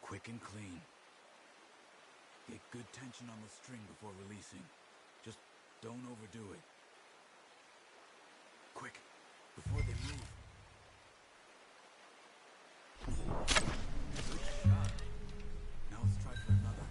Quick and clean. Get good tension on the string before releasing. Just don't overdo it. quick, before they move. Good shot. Now let's try for another.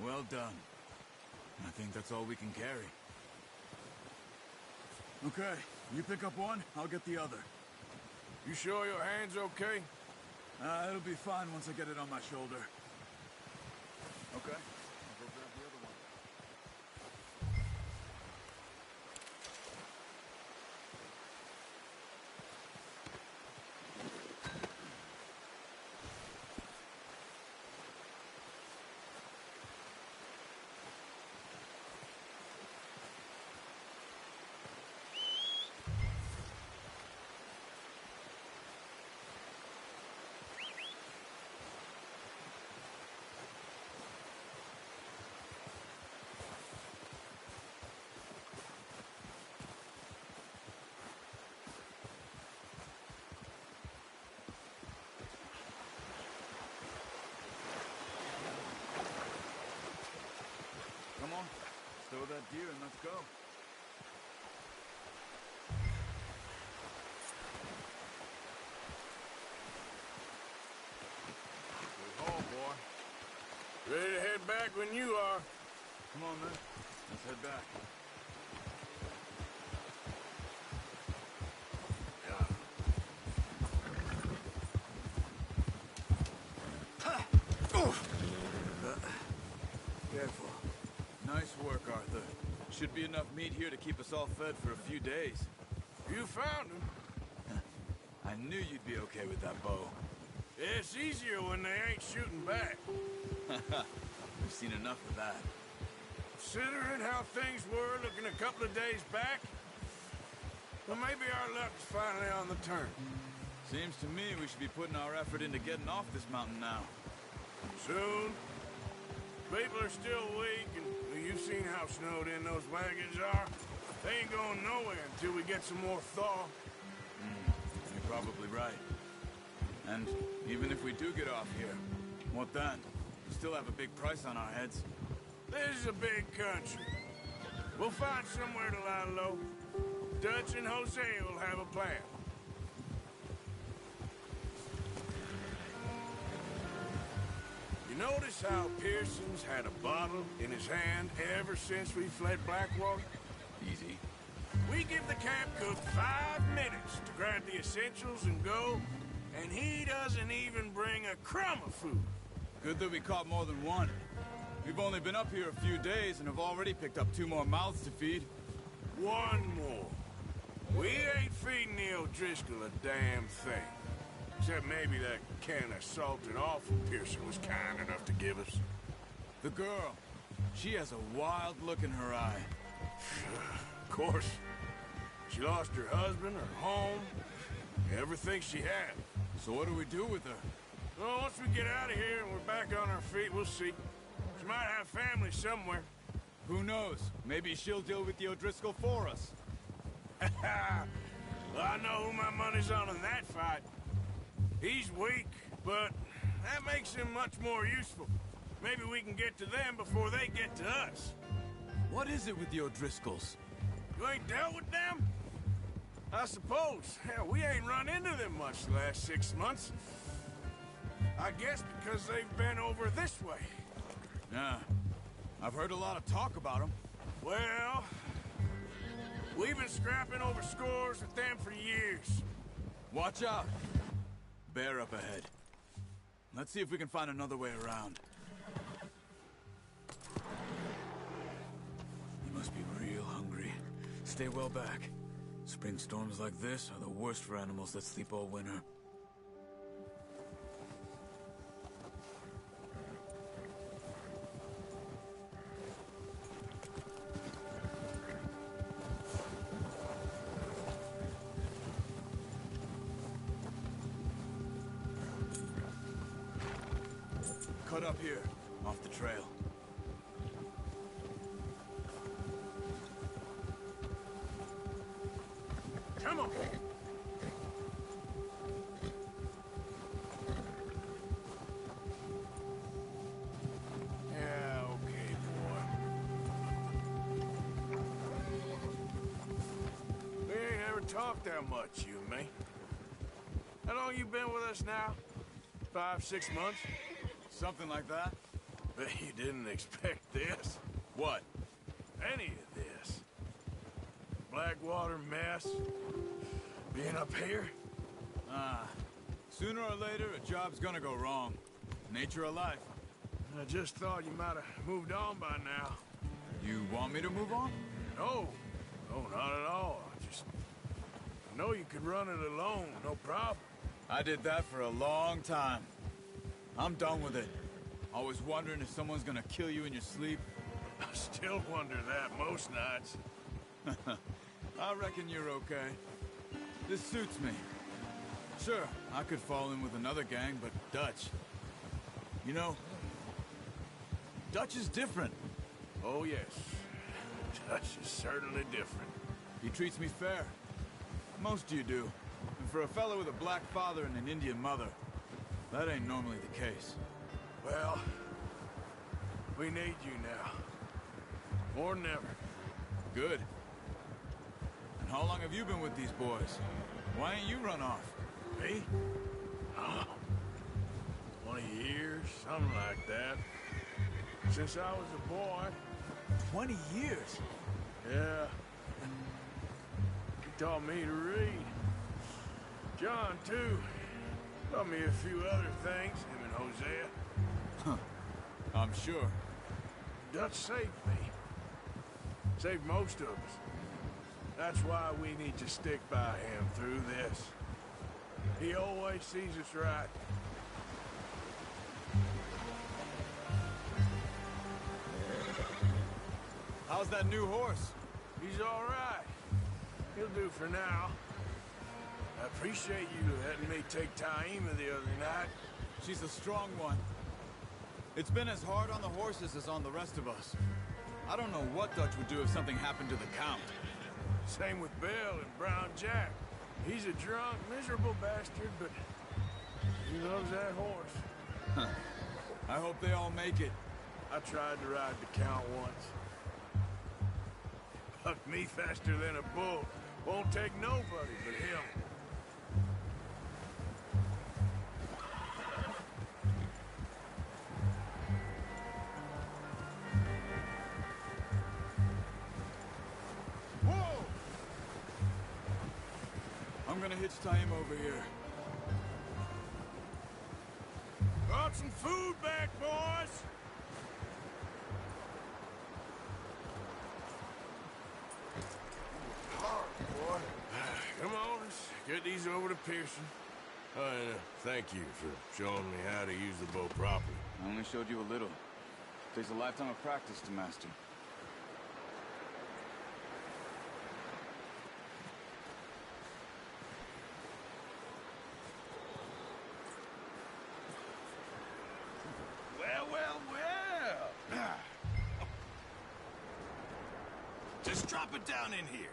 Well done. I think that's all we can carry. Okay, you pick up one, I'll get the other. You sure your hand's okay? It'll be fine once I get it on my shoulder. Okay, I'll go grab the other one. Come on, stow that deer and let's go. Good haul, boy. Ready to head back when you are. Come on, man. Let's head back. Careful. Nice work, Arthur. Should be enough meat here to keep us all fed for a few days. You found him. I knew you'd be okay with that bow. It's easier when they ain't shooting back. We've seen enough of that. Considering how things were looking a couple of days back, well, maybe our luck's finally on the turn. Seems to me we should be putting our effort into getting off this mountain now. Soon. People are still weak, and you've seen how snowed in those wagons are. They ain't going nowhere until we get some more thaw. You're probably right. And even if we do get off here, what then? We still have a big price on our heads. This is a big country. We'll find somewhere to lie low. Dutch and Jose will have a plan. You notice how Pearson's had a bottle in his hand ever since we fled Blackwater? Easy. We give the camp cook 5 minutes to grab the essentials and go, and he doesn't even bring a crumb of food. Good that we caught more than one. We've only been up here a few days and have already picked up 2 more mouths to feed. 1 more. We ain't feeding the O'Driscoll a damn thing. Except maybe that can of salted offal Pearson was kind enough to give us. The girl. She has a wild look in her eye. Of course. She lost her husband, her home, everything she had. So what do we do with her? Well, once we get out of here and we're back on our feet, we'll see. She might have family somewhere. Who knows? Maybe she'll deal with the O'Driscoll for us. Well, I know who my money's on in that fight. He's weak, but that makes them much more useful. Maybe we can get to them before they get to us. What is it with the O'Driscolls? You ain't dealt with them? I suppose. Hell, we ain't run into them much the last 6 months. I guess because they've been over this way. Yeah. I've heard a lot of talk about them. Well, we've been scrapping over scores with them for years. Watch out. Bear up ahead. Let's see if we can find another way around. You must be real hungry. Stay well back. Spring storms like this are the worst for animals that sleep all winter. Cut up here, off the trail. Come on! Yeah, okay, boy. We ain't ever talked that much, you and me. How long you been with us now? 5, 6 months? Something like that. Bet you didn't expect this. What? Any of this. Blackwater mess. Being up here. Sooner or later, a job's gonna go wrong. Nature of life. I just thought you might have moved on by now. You want me to move on? No. No, not at all. I know you could run it alone, no problem. I did that for a long time. I'm done with it. Always wondering if someone's gonna kill you in your sleep. I still wonder that most nights. I reckon you're okay. This suits me. Sure, I could fall in with another gang, but Dutch... You know, Dutch is different. Oh, yes. Dutch is certainly different. He treats me fair. Most of you do. And for a fellow with a black father and an Indian mother, that ain't normally the case. Well, we need you now. More than ever. Good. And how long have you been with these boys? Why ain't you run off? Me? Oh, 20 years, something like that. Since I was a boy. 20 years? Yeah. He taught me to read. John, too. Taught me a few other things, him and Hosea. Huh. I'm sure. Dutch saved me. Saved most of us. That's why we need to stick by him through this. He always sees us right. How's that new horse? He's all right. He'll do for now. I appreciate you letting me take Taima the other night. She's a strong one. It's been as hard on the horses as on the rest of us. I don't know what Dutch would do if something happened to the Count. Same with Bill and Brown Jack. He's a drunk, miserable bastard, but he loves that horse. Huh. I hope they all make it. I tried to ride the Count once. Bucked me faster than a bull. Won't take nobody but him. Whoa! I'm gonna hitch Taima over here. Brought some food back, boys! Come on, let's get these over to Pearson. And thank you for showing me how to use the bow properly. I only showed you a little. Takes a lifetime of practice to master. Well, well, well! Just drop it down in here.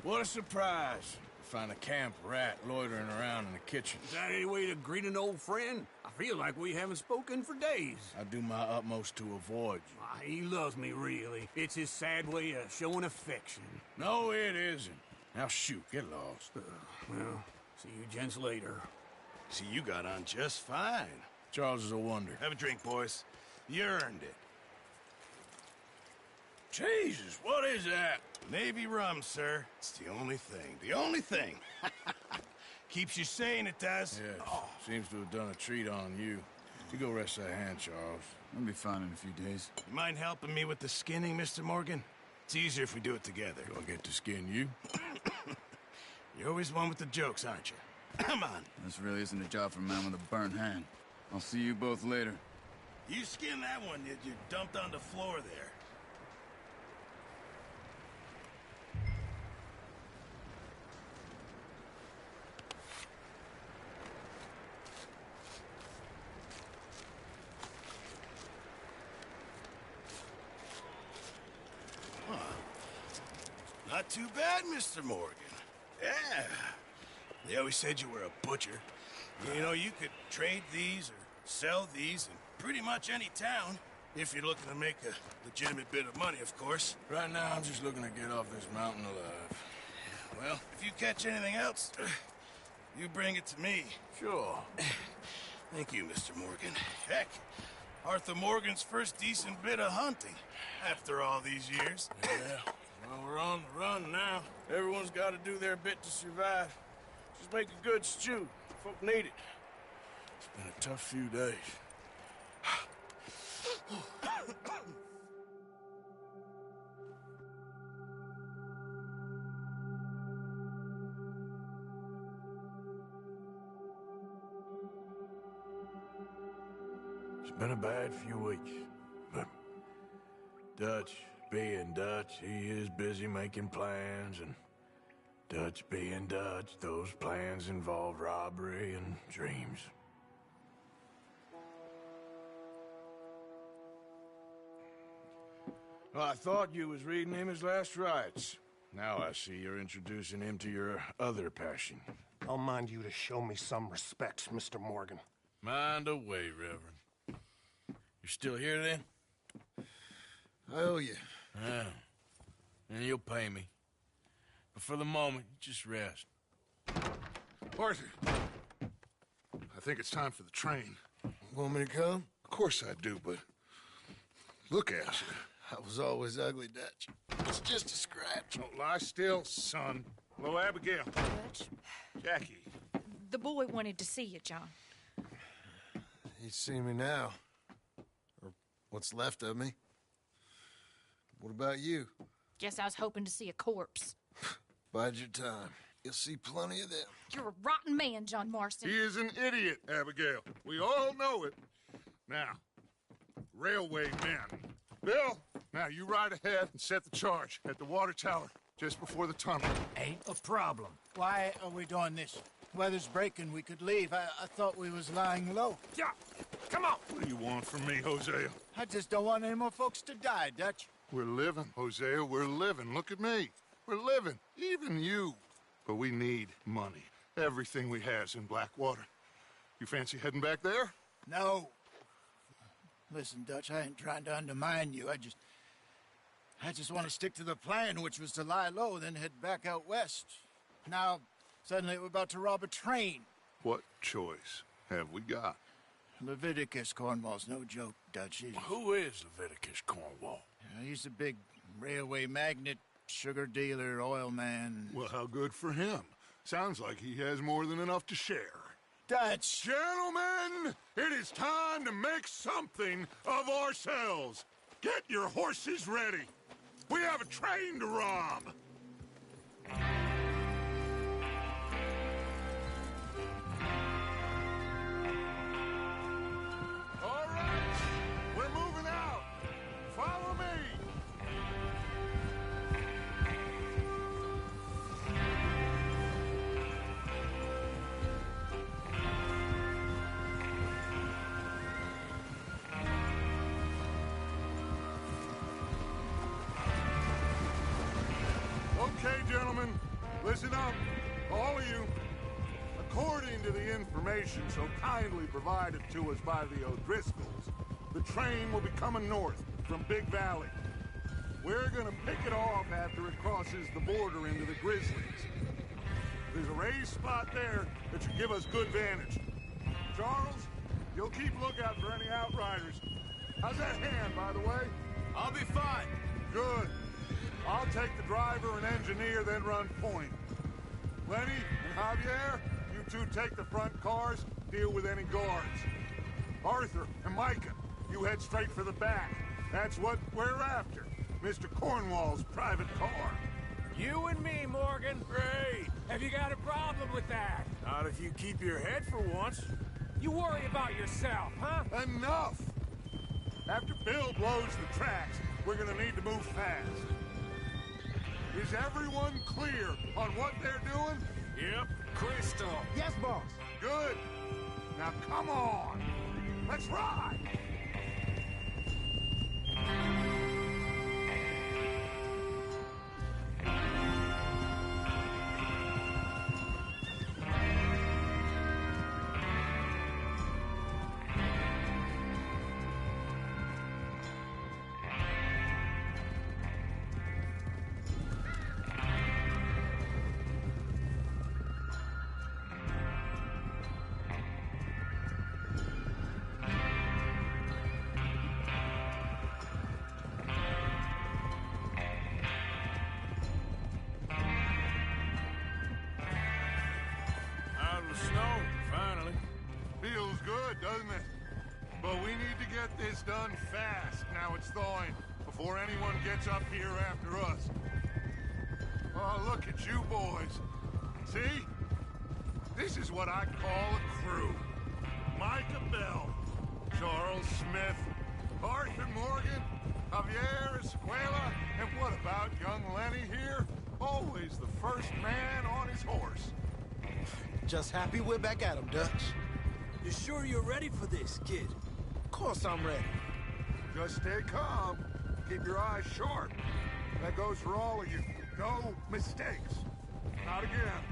What a surprise. Find a camp rat loitering around in the kitchen. Is that any way to greet an old friend? I feel like we haven't spoken for days. I do my utmost to avoid you. He loves me, really. It's his sad way of showing affection. No, it isn't. Now shoot, get lost. Well, see you gents later. See, you got on just fine. Charles is a wonder. Have a drink, boys. You earned it. Jesus, what is that? Navy rum, sir. It's the only thing. The only thing. Keeps you sane, it does. Yes. Seems to have done a treat on you. You go rest that hand, Charles. I'll be fine in a few days. You mind helping me with the skinning, Mr. Morgan? It's easier if we do it together. Do I get to skin you? You're always one with the jokes, aren't you? Come on. This really isn't a job for a man with a burnt hand. I'll see you both later. You skin that one that you dumped on the floor there. Not too bad, Mr. Morgan. Yeah. They always said you were a butcher. You know, you could trade these or sell these in pretty much any town. If you're looking to make a legitimate bit of money, of course. Right now, I'm just looking to get off this mountain alive. Well, if you catch anything else, you bring it to me. Sure. Thank you, Mr. Morgan. Heck, Arthur Morgan's first decent bit of hunting after all these years. Yeah. Well, we're on the run now. Everyone's got to do their bit to survive. Just make a good stew. Folk need it. It's been a tough few days. It's been a bad few weeks, but Dutch being Dutch, he is busy making plans, and Dutch being Dutch, those plans involve robbery and dreams. Well, I thought you was reading him his last rites. Now I see you're introducing him to your other passion. I'll mind you to show me some respect, Mr. Morgan. Mind away, Reverend. You still here, then? I owe you. Yeah. And you'll pay me. But for the moment, just rest. Arthur, I think it's time for the train. Want me to come? Of course I do, but look at you. I was always ugly, Dutch. It's just a scratch. Don't lie still, son. Hello, Abigail. Dutch, Jackie. the boy wanted to see you, John. He's seen me now. Or what's left of me. What about you? Guess I was hoping to see a corpse. Bide your time. You'll see plenty of them. You're a rotten man, John Marston. He is an idiot, Abigail. We all know it. Now, railway men. Bill, now you ride ahead and set the charge at the water tower just before the tunnel. Ain't a problem. Why are we doing this? Weather's breaking. We could leave. I thought we was lying low. Yeah, come on. What do you want from me, Hosea? I just don't want any more folks to die, Dutch. We're living, Hosea. We're living. Look at me. We're living. Even you. But we need money. Everything we has in Blackwater. You fancy heading back there? No. Listen, Dutch, I ain't trying to undermine you. I just want to stick to the plan, which was to lie low, then head back out west. Now, suddenly we're about to rob a train. What choice have we got? Leviticus Cornwall's no joke, Dutch. Who is Leviticus Cornwall? He's a big railway magnate, sugar dealer, oil man. Well, how good for him. Sounds like he has more than enough to share. Dutch! Gentlemen, it is time to make something of ourselves. Get your horses ready. We have a train to rob. All right, we're moving out. Follow me. Okay, gentlemen, Listen up, all of you. According to the information so kindly provided to us by the O'Driscolls, the train will be coming north from Big Valley. We're gonna pick it off after it crosses the border into the Grizzlies. There's a raised spot there that should give us good vantage. Charles, you'll keep lookout for any outriders. How's that hand, by the way? I'll be fine. Good. I'll take the driver and engineer, then run point. Lenny and Javier, you two take the front cars, deal with any guards. Arthur and Micah, you head straight for the back. That's what we're after. Mr. Cornwall's private car. You and me, Morgan. Great. Have you got a problem with that? Not if you keep your head for once. You worry about yourself, huh? Enough! After Bill blows the tracks, we're gonna need to move fast. Is everyone clear on what they're doing? Yep. Crystal. Yes, boss. Good. Now come on. Let's ride. Snow, finally. Feels good, doesn't it? But we need to get this done fast, now it's thawing, before anyone gets up here after us. Oh, look at you boys. See? This is what I call a crew. Micah Bell, Charles Smith, Arthur Morgan, Javier Escuela, and what about young Lenny here? Always the first man on his horse. Just happy we're back at 'em, Dutch. You sure you're ready for this, kid? Of course I'm ready. Just stay calm. Keep your eyes sharp. That goes for all of you. No mistakes. Not again.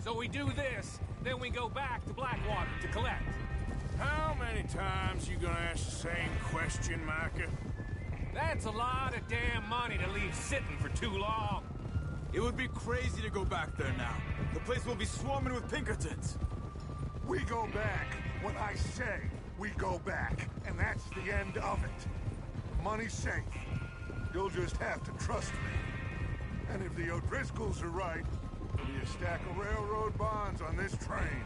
So we do this, then we go back to Blackwater to collect. How many times you gonna ask the same question, Micah? That's a lot of damn money to leave sitting for too long. It would be crazy to go back there now. The place will be swarming with Pinkertons. We go back when I say we go back, and that's the end of it. Money's safe. You'll just have to trust me. And if the O'Driscolls are right, there'll be a stack of railroad bonds on this train.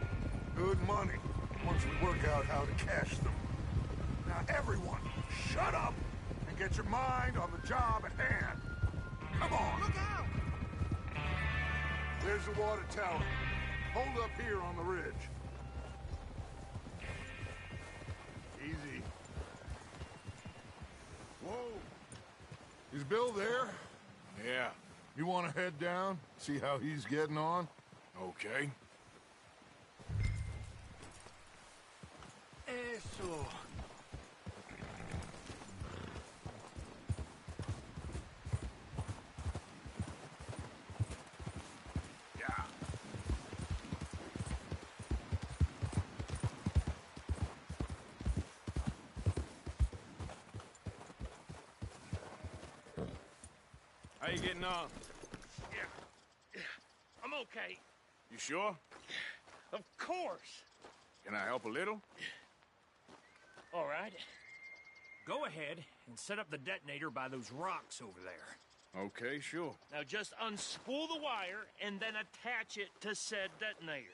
Good money, once we work out how to cash them. Now everyone, shut up and get your mind on the job at hand. Come on. Look out! There's the water tower. Hold up here on the ridge. Easy. Whoa. Is Bill there? Yeah. You want to head down, see how he's getting on? Okay. Eso. How you getting on? Yeah. I'm okay. You sure? Of course. Can I help a little? All right. Go ahead and set up the detonator by those rocks over there. Okay, sure. Now just unspool the wire and then attach it to said detonator.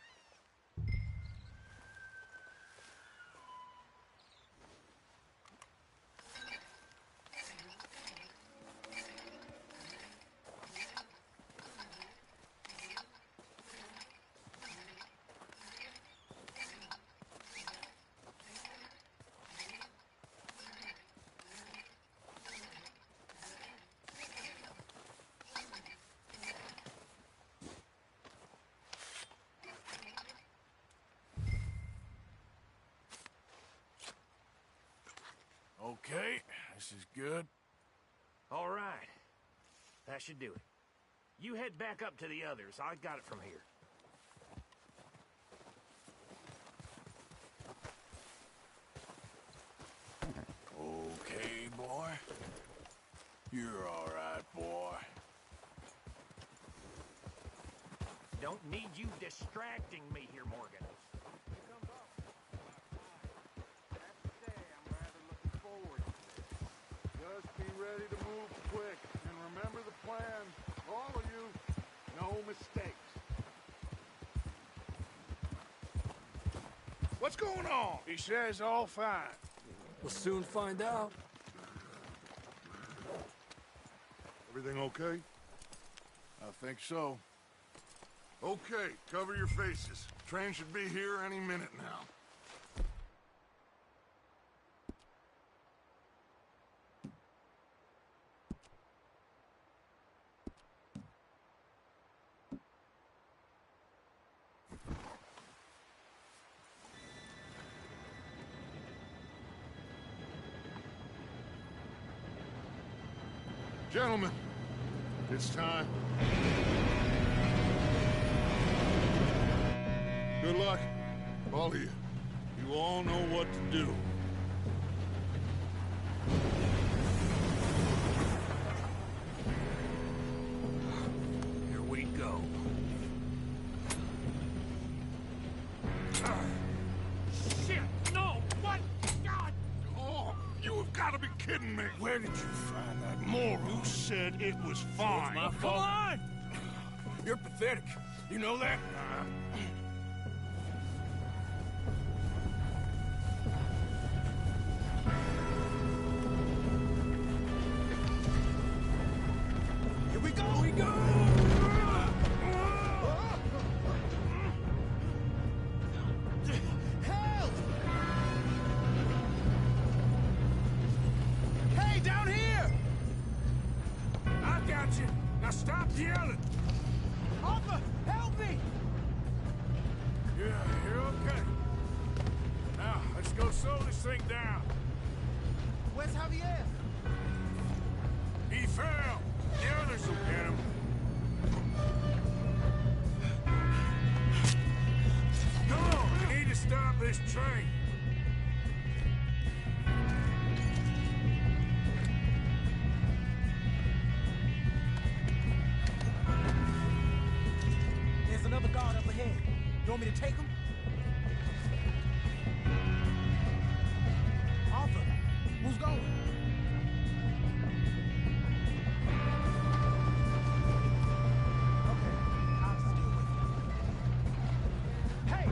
Okay, this is good. All right. That should do it. You head back up to the others. I got it from here. Okay, boy. You're all right, boy. Don't need you distracting me here, Morgan. Just be ready to move quick. And remember the plan. All of you, no mistakes. What's going on? He says all fine. We'll soon find out. Everything okay? I think so. Okay, cover your faces. Train should be here any minute now. Gentlemen, it's time. Good luck, all of you. You all know what to do. Here we go. Shit! No! What? God! Oh, you have got to be kidding me. Where did you find that moron? You said it was fine. It's my fault. Come on! You're pathetic. You know that? Here we go! Here we go! Help! Hey, down here! I got you. Now stop yelling. Arthur, help me! Yeah, you're okay. Now, let's go slow this thing down. Where's Javier? He fell. The others will get him. Come on, we need to stop this train. There's another guard up ahead. You want me to take him? Arthur, who's going? Okay, I'll steal with you. Hey!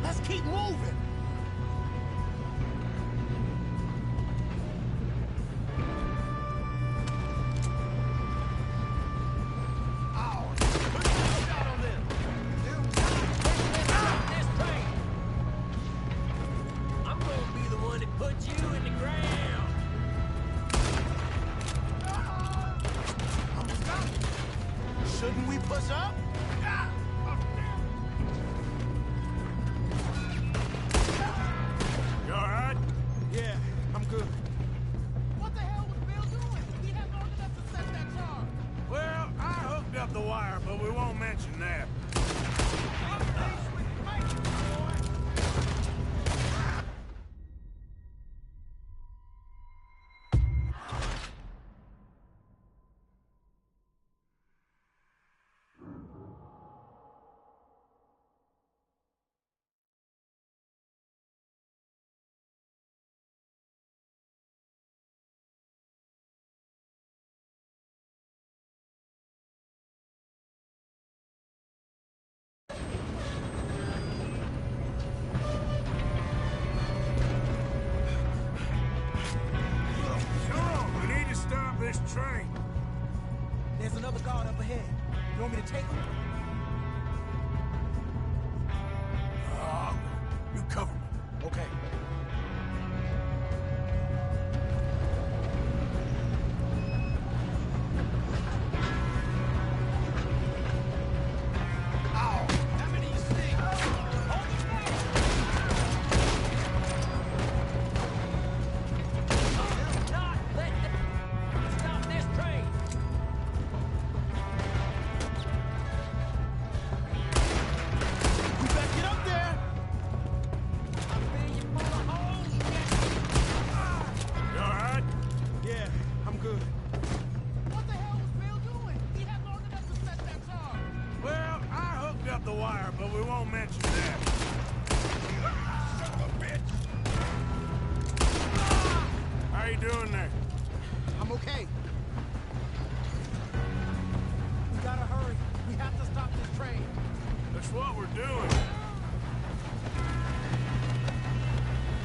Let's keep moving! I'm gonna be the one that put you in the ground. Almost got it. Shouldn't we push up? You all right? Yeah, I'm good. What the hell was Bill doing? He had long enough to set that charge. Well, I hooked up the wire, but we won't mention that. Come on, we need to stop this train. There's another guard up ahead. You want me to take him? You cover me. Okay. Ow! doing there? I'm okay. We gotta hurry. We have to stop this train. That's what we're doing.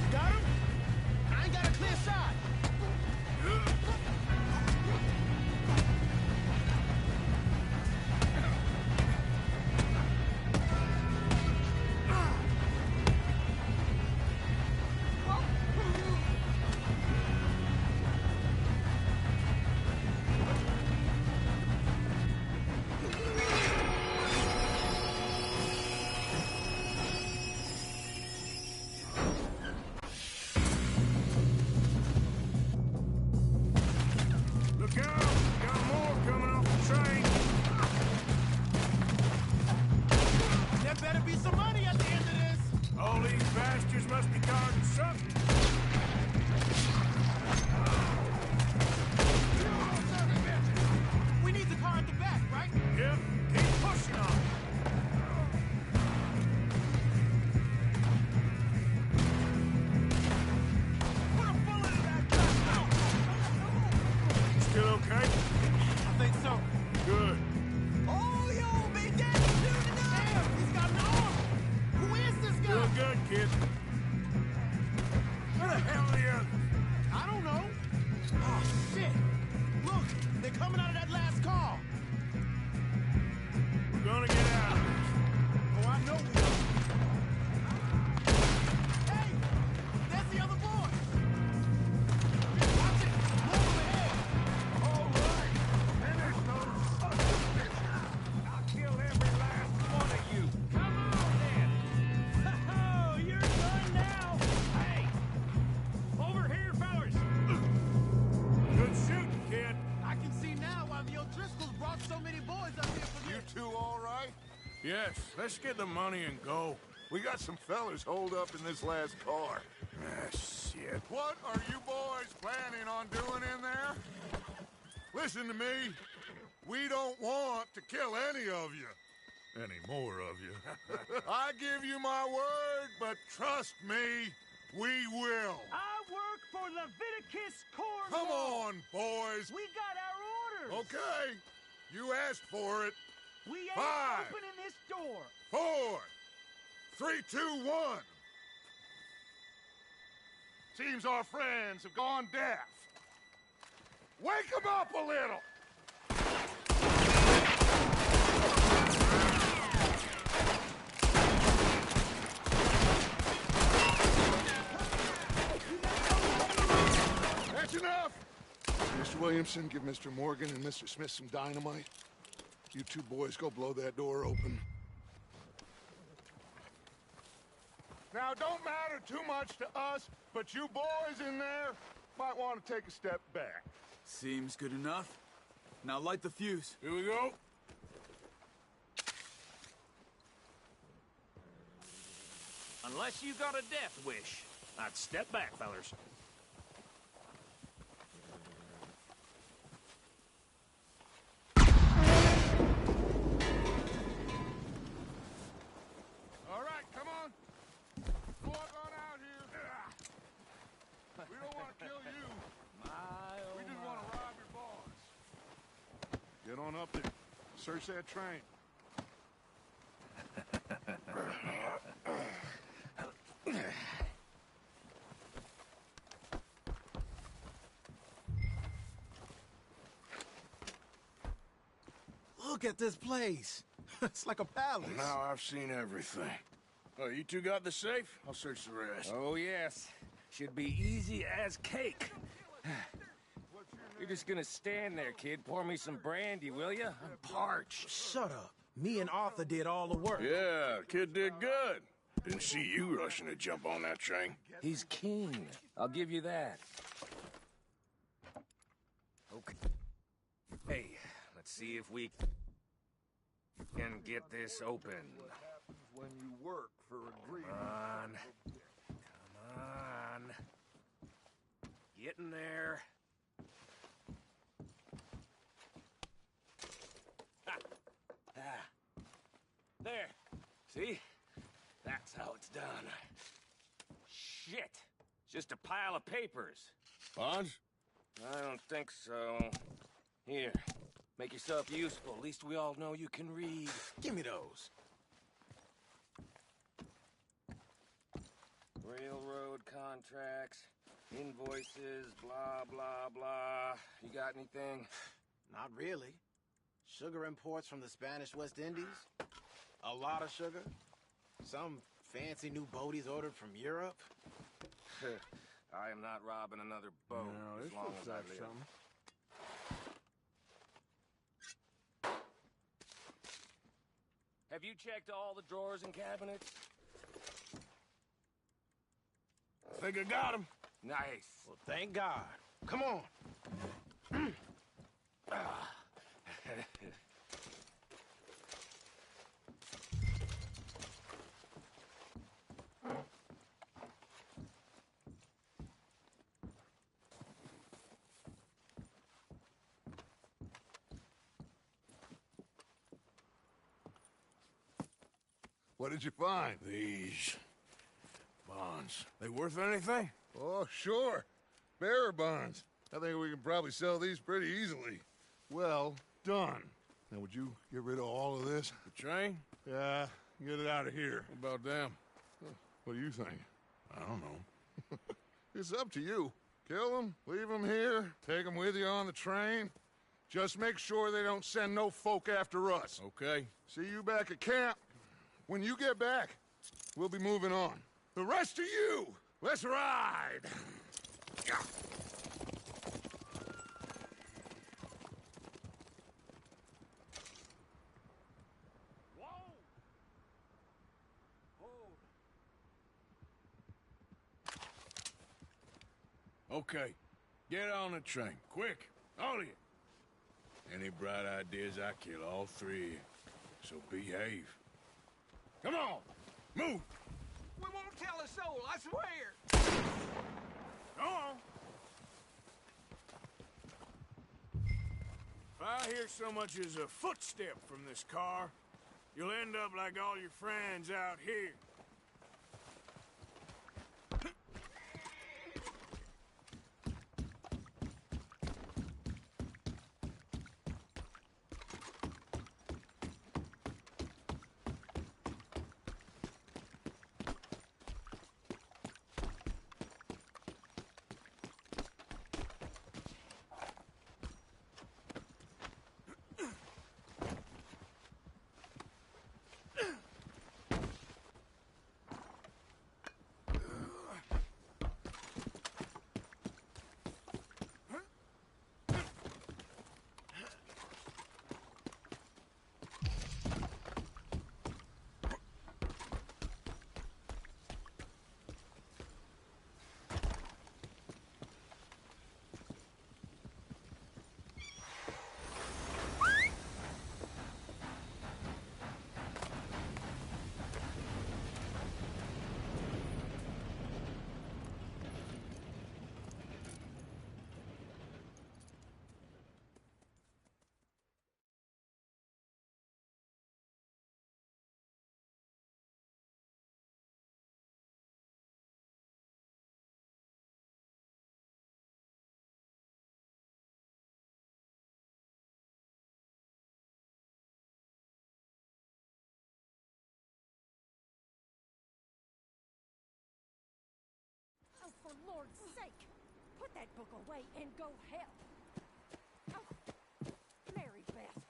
You got him? I ain't got a clear shot. Look out! Got more coming off the train. There better be some money at the end of this. All these bastards must be guarding something. We need the car at the back, right? Yep, keep pushing on. Put a bullet in that gun. Still okay? I think so. Good. Oh, yo, big daddy shooting up. Damn, he's got an arm. Who is this guy? Doing good, kid. Where the hell are the others? I don't know. Oh, shit. Look, they're coming out of that last car. We're gonna get out of this. Oh, I know we are. Hey, there's the other boy. Watch it. Move over ahead. All right. Finish those sons of bitches. I'll kill every last one of you. Come on, then. Oh, you're done now. Hey! Over here, fellas. Good shooting, kid. I can see now why the O'Driscolls brought so many boys up here for You this. two all right? Yes, let's get the money and go. We got some fellas holed up in this last car. Ah, shit. What are you boys planning on doing in there? Listen to me. We don't want to kill any of you. Any more of you. I give you my word, but trust me, we will. I work for Leviticus Corps. Come on, boys. We got our orders. Okay. You asked for it. We ain't 5, opening this door. 4, 3, 2, 1. Seems our friends have gone deaf. Wake them up a little. That's enough. Mr. Williamson, give Mr. Morgan and Mr. Smith some dynamite. You two boys go blow that door open. Now, don't matter too much to us, but you boys in there might want to take a step back. Seems good enough. Now light the fuse. Here we go. Unless you got a death wish, I'd step back, fellers. All right, come on. Walk on out here. We don't want to kill you. We just want to rob your boss. Get on up there. Search that train. Look at this place. It's like a palace. Now I've seen everything. Oh, you two got the safe? I'll search the rest. Oh, yes. Should be easy as cake. You're just gonna stand there, kid. Pour me some brandy, will you? I'm parched. Shut up. Me and Arthur did all the work. Yeah, kid did good. Didn't see you rushing to jump on that train. He's king. I'll give you that. Okay. Hey, let's see if we can get this open. When you work for agreement. Come on. Come on. Get in there. There. See? That's how it's done. Shit. Just a pile of papers. Bonds? I don't think so. Here, make yourself useful. At least we all know you can read. Give me those. Railroad contracts, invoices, blah, blah, blah. You got anything? Not really. Sugar imports from the Spanish West Indies. A lot of sugar. Some fancy new boat he's ordered from Europe. I am not robbing another boat No, as this long looks as I like live. something. Have you checked all the drawers and cabinets? I think I got him. Nice. Well, thank God. Come on. What did you find? These bonds. They worth anything? Oh, sure. Bearer bonds. I think we can probably sell these pretty easily. Well done. Now, would you get rid of all of this? The train? Yeah, get it out of here. What about them? What do you think? I don't know. It's up to you. Kill them, leave them here, take them with you on the train. Just make sure they don't send no folk after us. Okay. See you back at camp. When you get back, we'll be moving on. The rest of you, let's ride! Okay. Get on the train. Quick. All of you. Any bright ideas, I kill all three of you. So behave. Come on! Move! We won't tell a soul, I swear! Go on! If I hear so much as a footstep from this car, you'll end up like all your friends out here. Oh, for Lord's sake! Put that book away and go help! Oh, Mary Beth.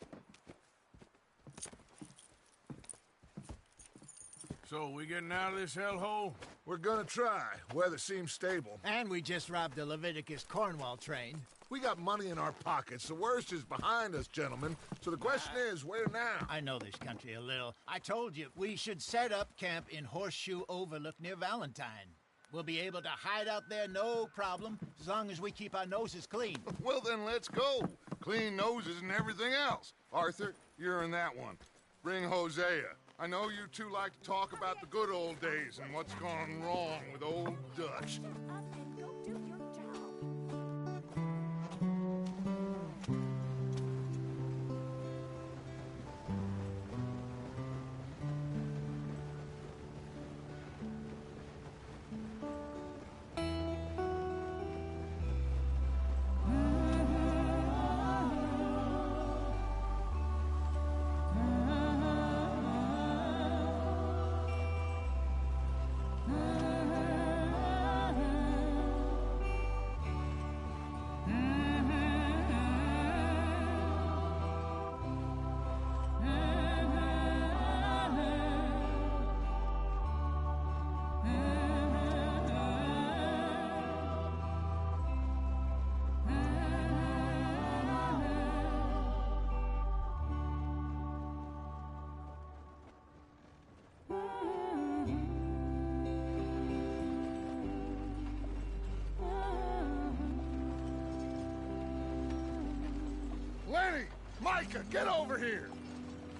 So, we getting out of this hellhole? We're gonna try. Weather seems stable. And we just robbed the Leviticus Cornwall train. We got money in our pockets. The worst is behind us, gentlemen. So the question is, where now? I know this country a little. I told you, we should set up camp in Horseshoe Overlook near Valentine. We'll be able to hide out there, no problem, as long as we keep our noses clean. Well, then let's go. Clean noses and everything else. Arthur, you're in that one. Bring Hosea. I know you two like to talk about the good old days and what's gone wrong with old Dutch. Micah, get over here!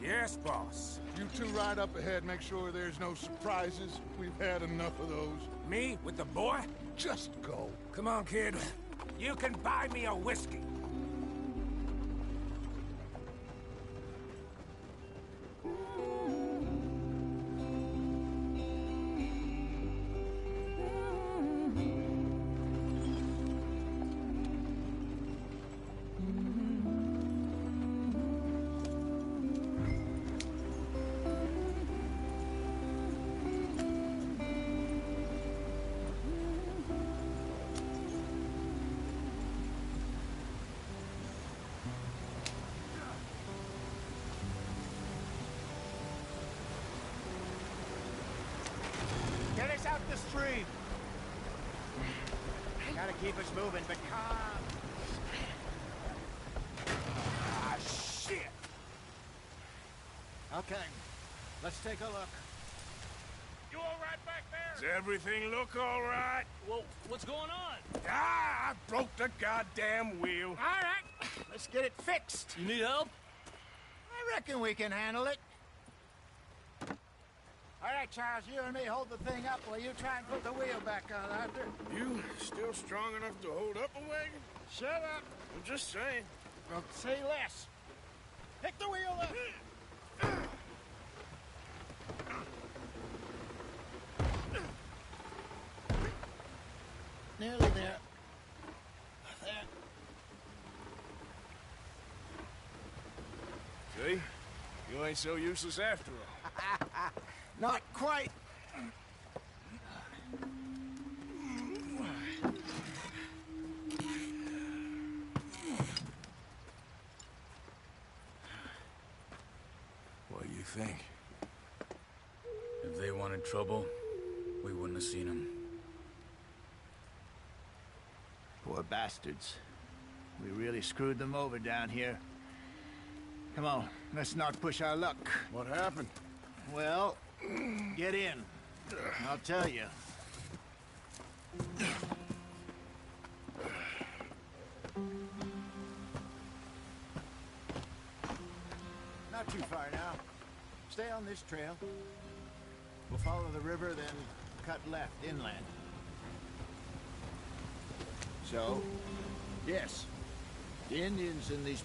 Yes, boss. You two ride up ahead, make sure there's no surprises. We've had enough of those. Me? With the boy? Just go. Come on, kid. You can buy me a whiskey. Get us out the stream. Gotta keep us moving, but calm. Ah, shit! Okay, let's take a look. You all right back there? Does everything look all right? Well, what's going on? Ah, I broke the goddamn wheel. All right, let's get it fixed. You need help? I reckon we can handle it. All right, Charles, you and me hold the thing up while you try and put the wheel back on, Arthur. You still strong enough to hold up a wagon? Shut up. I'm just saying. Well, say less. Pick the wheel up. Nearly there. There. See? You ain't so useless after all. Not quite. What do you think? If they wanted trouble, we wouldn't have seen them. Poor bastards. We really screwed them over down here. Come on, let's not push our luck. What happened? Well, get in. I'll tell you. Not too far now. Stay on this trail. We'll follow the river, then cut left inland. So, yes, the Indians in these...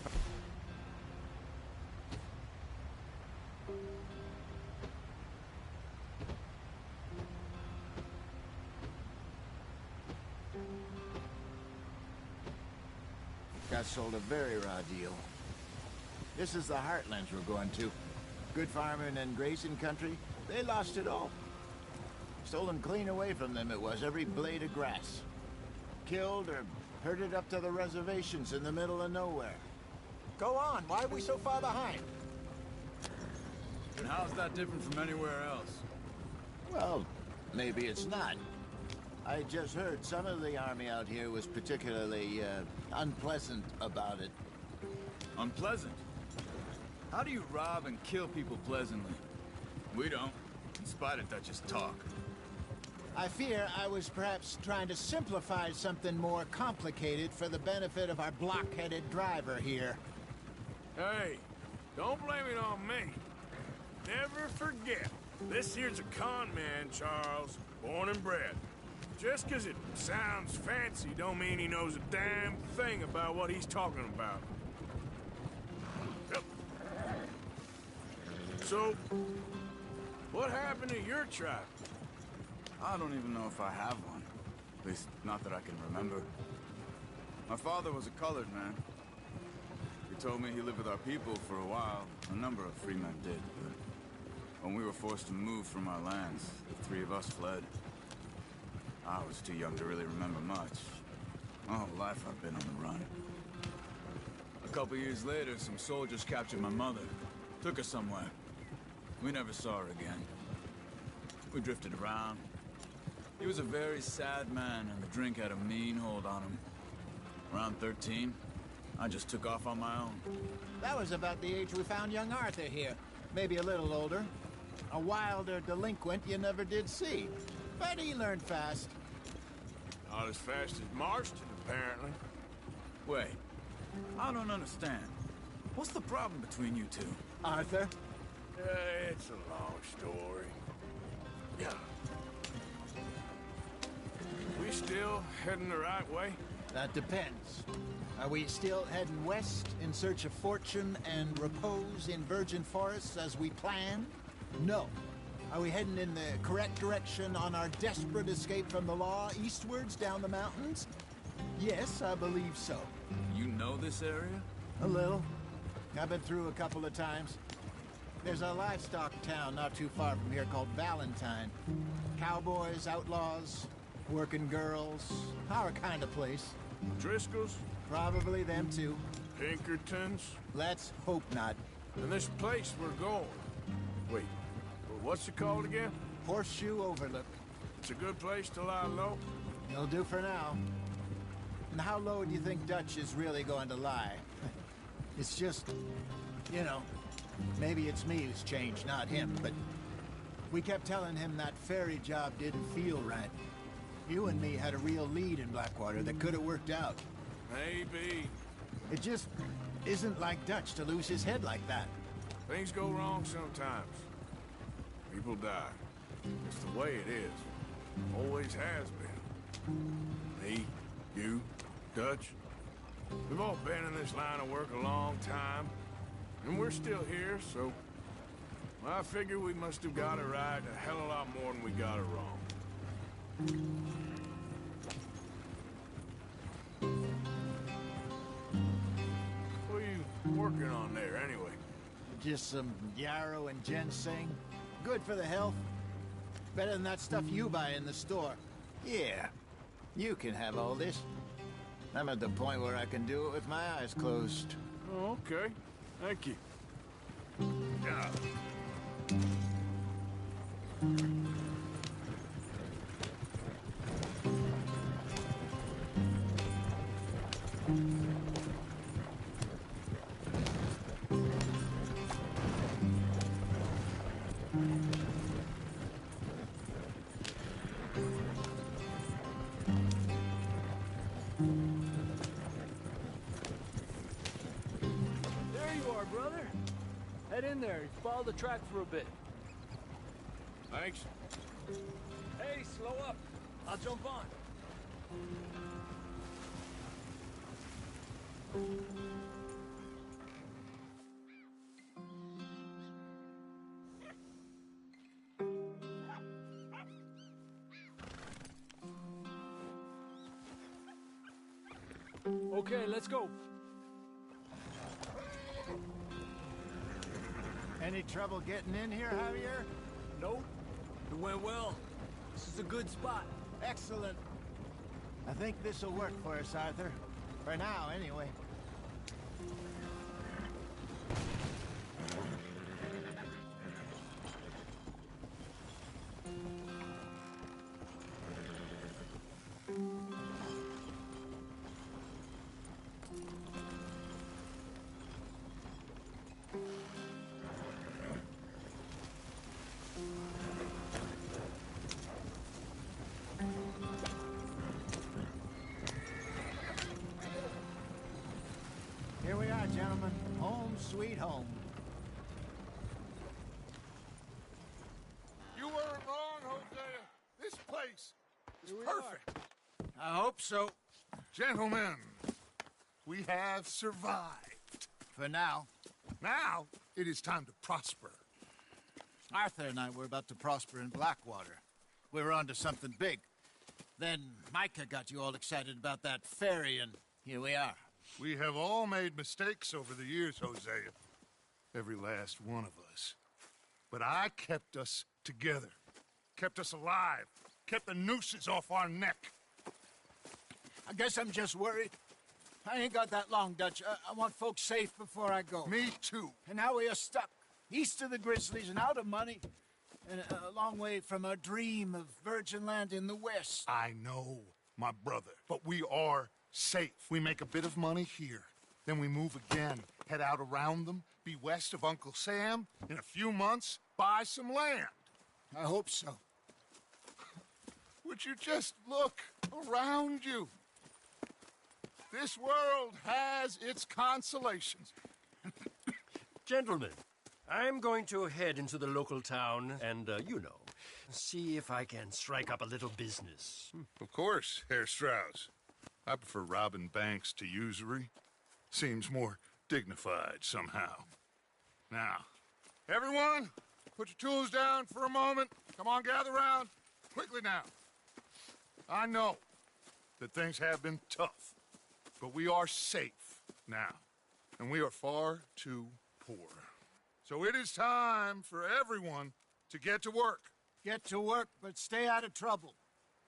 got sold a very raw deal. This is the heartlands we're going to. Good farming and grazing country, they lost it all. Stolen clean away from them it was, every blade of grass. Killed or herded up to the reservations in the middle of nowhere. Go on, why are we so far behind? And how's that different from anywhere else? Well, maybe it's not. I just heard some of the army out here was particularly, unpleasant about it. Unpleasant? How do you rob and kill people pleasantly? We don't, in spite of Dutch's talk. I fear I was perhaps trying to simplify something more complicated for the benefit of our block-headed driver here. Hey, don't blame it on me. Never forget, this here's a con man, Charles, born and bred. Just 'cause it sounds fancy don't mean he knows a damn thing about what he's talking about. Yep. So, what happened to your tribe? I don't even know if I have one. At least, not that I can remember. My father was a colored man. He told me he lived with our people for a while. A number of free men did, but when we were forced to move from our lands, the three of us fled. I was too young to really remember much. My whole life I've been on the run. A couple years later, some soldiers captured my mother. Took her somewhere. We never saw her again. We drifted around. He was a very sad man, and the drink had a mean hold on him. Around 13, I just took off on my own. That was about the age we found young Arthur here. Maybe a little older. A wilder delinquent you never did see. But he learned fast. Not as fast as Marston, apparently. Wait, I don't understand. What's the problem between you two? Arthur? It's a long story. Yeah. We still heading the right way? That depends. Are we still heading west in search of fortune and repose in virgin forests as we planned? No. Are we heading in the correct direction on our desperate escape from the law eastwards down the mountains? Yes, I believe so. You know this area? A little. I've been through a couple of times. There's a livestock town not too far from here called Valentine. Cowboys, outlaws, working girls, our kind of place. Driscoll's? Probably them too. Pinkertons? Let's hope not. And this place we're going. Wait, what's it called again? Horseshoe Overlook. It's a good place to lie low? It'll do for now. And how low do you think Dutch is really going to lie? It's just, you know, maybe it's me who's changed, not him, but we kept telling him that ferry job didn't feel right. You and me had a real lead in Blackwater that could have worked out. Maybe. It just isn't like Dutch to lose his head like that. Things go wrong sometimes. People die. It's the way it is. Always has been. Me, you, Dutch. We've all been in this line of work a long time. And we're still here, so... I figure we must have got it right a hell of a lot more than we got it wrong. What are you working on there, anyway? Just some yarrow and ginseng. Good for the health. Better than that stuff you buy in the store. Yeah, you can have all this. I'm at the point where I can do it with my eyes closed. Oh, okay. Thank you. Yeah. There you are, brother. Head in there. Follow the track for a bit. Thanks. Hey, slow up. I'll jump on. Okay, let's go. Any trouble getting in here, Javier? Nope. It went well. This is a good spot. Excellent. I think this'll work for us, Arthur. For now, anyway. Here we are, gentlemen. Home sweet home. You weren't wrong, Hosea. This place is perfect. I hope so. Gentlemen, we have survived. For now. Now, it is time to prosper. Arthur and I were about to prosper in Blackwater. We were onto something big. Then Micah got you all excited about that ferry, and here we are. We have all made mistakes over the years, Hosea. Every last one of us. But I kept us together. Kept us alive. Kept the nooses off our neck. I guess I'm just worried. I ain't got that long, Dutch. I want folks safe before I go. Me too. And now we are stuck. East of the Grizzlies and out of money. And a long way from our dream of virgin land in the west. I know, my brother. But we are safe. We make a bit of money here. Then we move again. Head out around them. Be west of Uncle Sam. In a few months, buy some land. I hope so. Would you just look around you? This world has its consolations. Gentlemen, I'm going to head into the local town and, see if I can strike up a little business. Of course, Herr Strauss. I prefer robbing banks to usury. Seems more dignified somehow. Now, everyone, put your tools down for a moment. Come on, gather round. Quickly now. I know that things have been tough, but we are safe now, and we are far too poor. So it is time for everyone to get to work. Get to work, but stay out of trouble.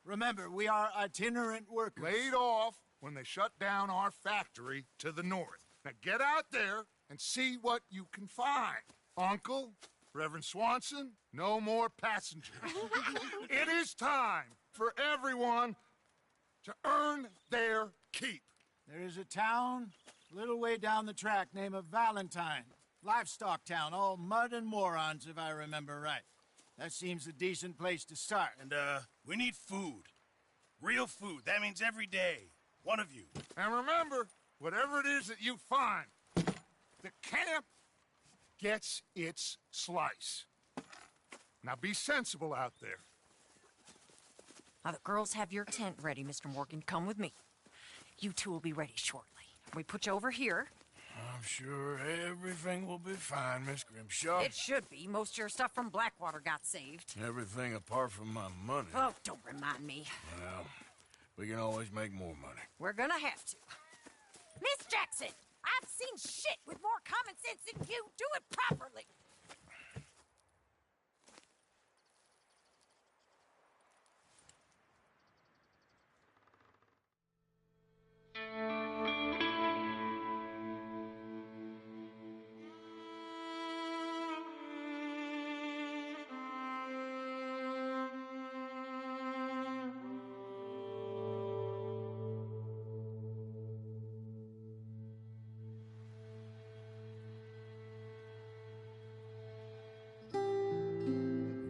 Remember, we are itinerant workers. Laid off when they shut down our factory to the north. Now get out there and see what you can find. Uncle, Reverend Swanson, no more passengers. It is time for everyone to earn their keep. There is a town a little way down the track named Valentine. Livestock town, all mud and morons, if I remember right. That seems a decent place to start. And, we need food. Real food. That means every day. One of you. And remember, whatever it is that you find, the camp gets its slice. Now be sensible out there. Now the girls have your tent ready, Mr. Morgan. Come with me. You two will be ready shortly. We put you over here. I'm sure everything will be fine, Miss Grimshaw. It should be. Most of your stuff from Blackwater got saved. Everything apart from my money. Oh, don't remind me. Well, we can always make more money. We're gonna have to. Miss Jackson, I've seen shit with more common sense than you. Do it properly.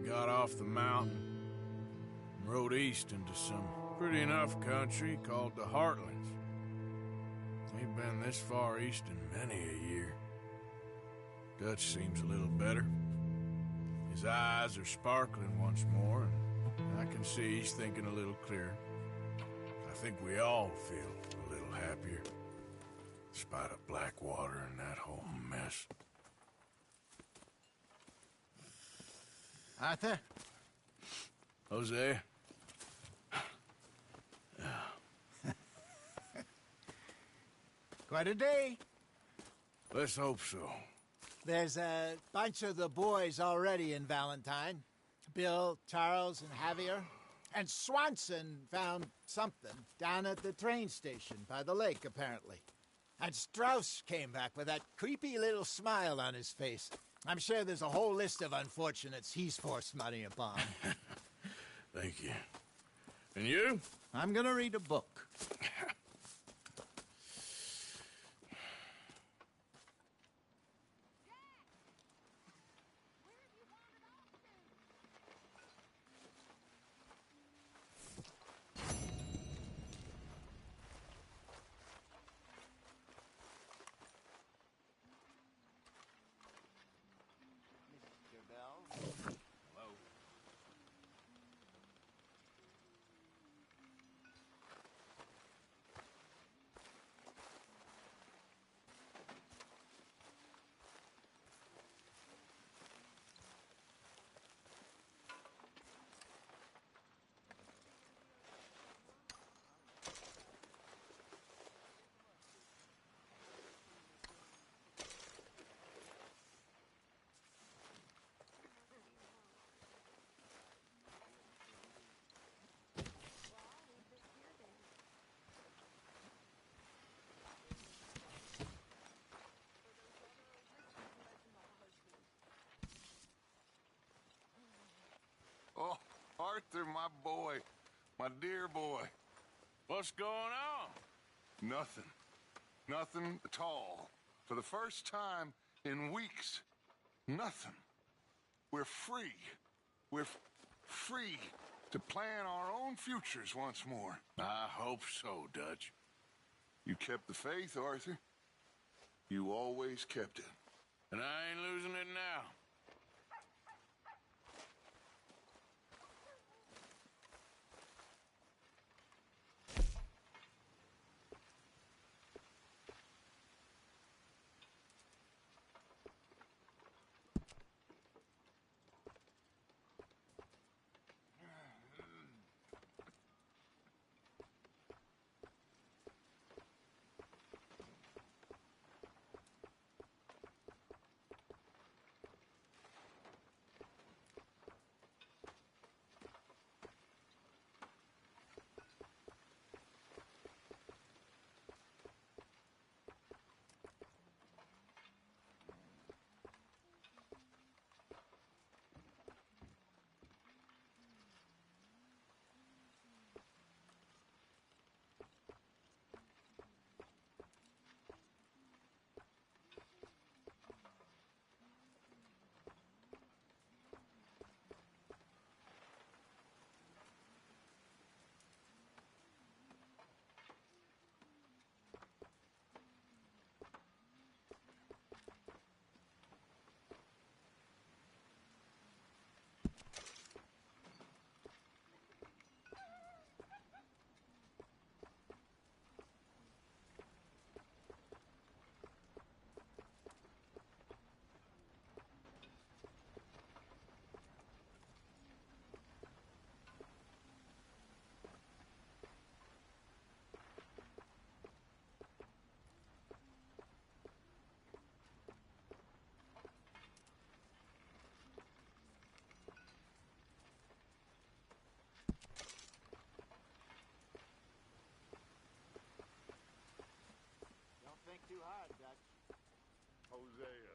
Got off the mountain and rode east into some pretty enough country called the Heartlands. Ain't been this far east in many a year. Dutch seems a little better. His eyes are sparkling once more, and I can see he's thinking a little clearer. I think we all feel a little happier, in spite of Blackwater and that whole mess. Arthur? Jose? Quite a day. Let's hope so. There's a bunch of the boys already in Valentine. Bill, Charles, and Javier. And Swanson found something down at the train station by the lake, apparently. And Strauss came back with that creepy little smile on his face. I'm sure there's a whole list of unfortunates he's forced money upon. Thank you. And you? I'm gonna read a book. Oh, Arthur, my boy. My dear boy. What's going on? Nothing. Nothing at all. For the first time in weeks, nothing. We're free. We're free to plan our own futures once more. I hope so, Dutch. You kept the faith, Arthur. You always kept it. And I ain't losing it now. Don't think too hard, Dutch. Hosea.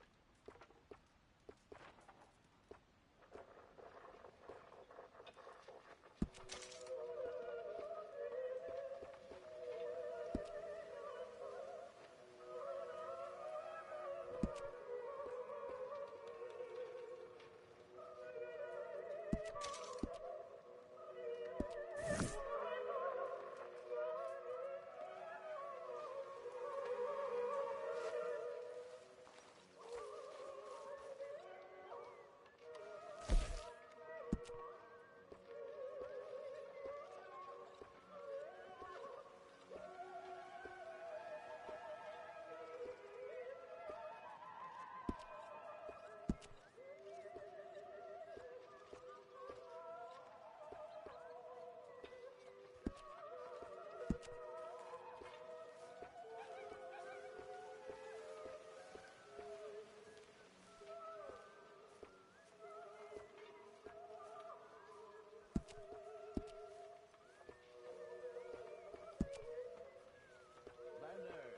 Leonard.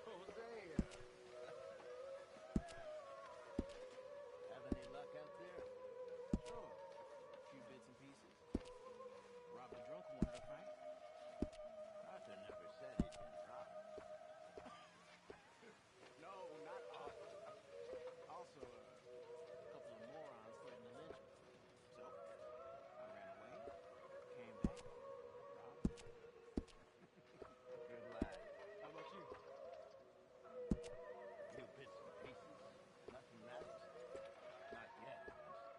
Hosea. Have any luck out there? Sure. A few bits and pieces. Robbed a drunk one at a fight. Arthur never said he'd been robbed. No, not Arthur. Also, a couple of morons threatened to lynch me. So, I ran away, came back, robbed. Good lad. How about you? Few bits and pieces. Nothing matters. Not yet, at least.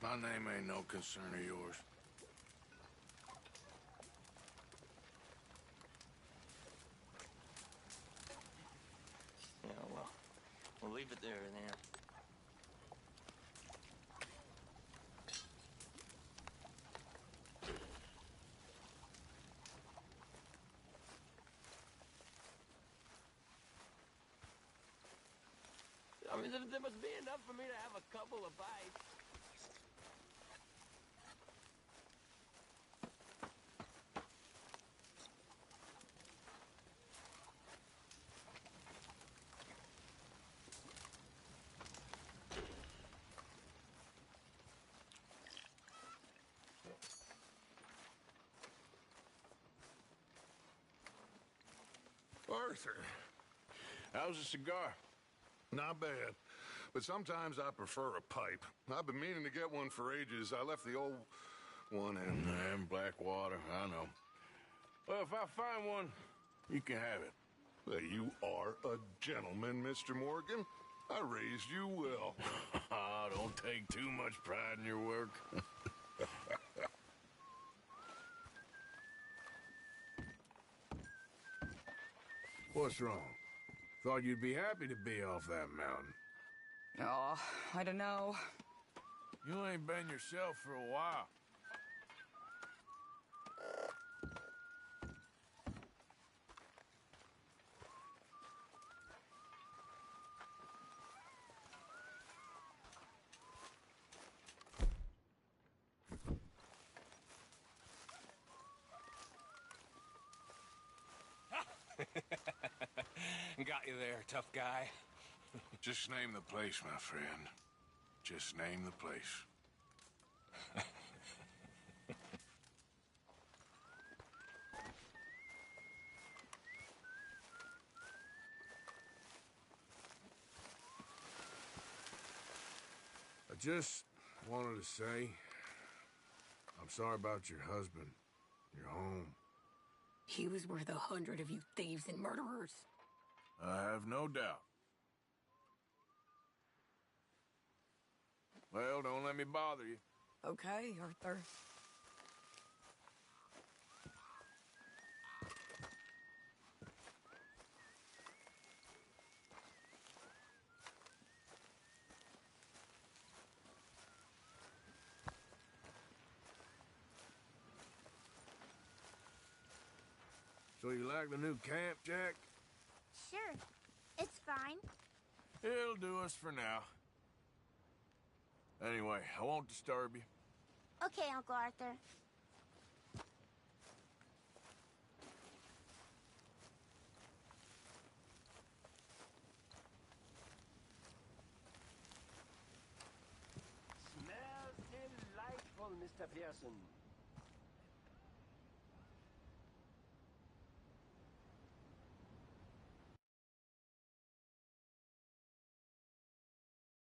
My name ain't no concern of yours. Yeah, well, we'll leave it there then. I mean, there must be enough for me to have a couple of bites. Arthur, how's a cigar? Not bad, but sometimes I prefer a pipe. I've been meaning to get one for ages. I left the old one in Blackwater, I know. Well, if I find one, you can have it. Well, you are a gentleman, Mr. Morgan. I raised you well. Don't take too much pride in your work. What's wrong? Thought you'd be happy to be off that mountain. Oh, I don't know. You ain't been yourself for a while. Got you there, tough guy. Just name the place, my friend. Just name the place. I just wanted to say, I'm sorry about your husband, your home. He was worth 100 of you thieves and murderers. I have no doubt. Well, don't let me bother you. Okay, Arthur. So you like the new camp, Jack? Sure. It's fine. It'll do us for now. Anyway, I won't disturb you. Okay, Uncle Arthur. Smells delightful, Mr. Pearson.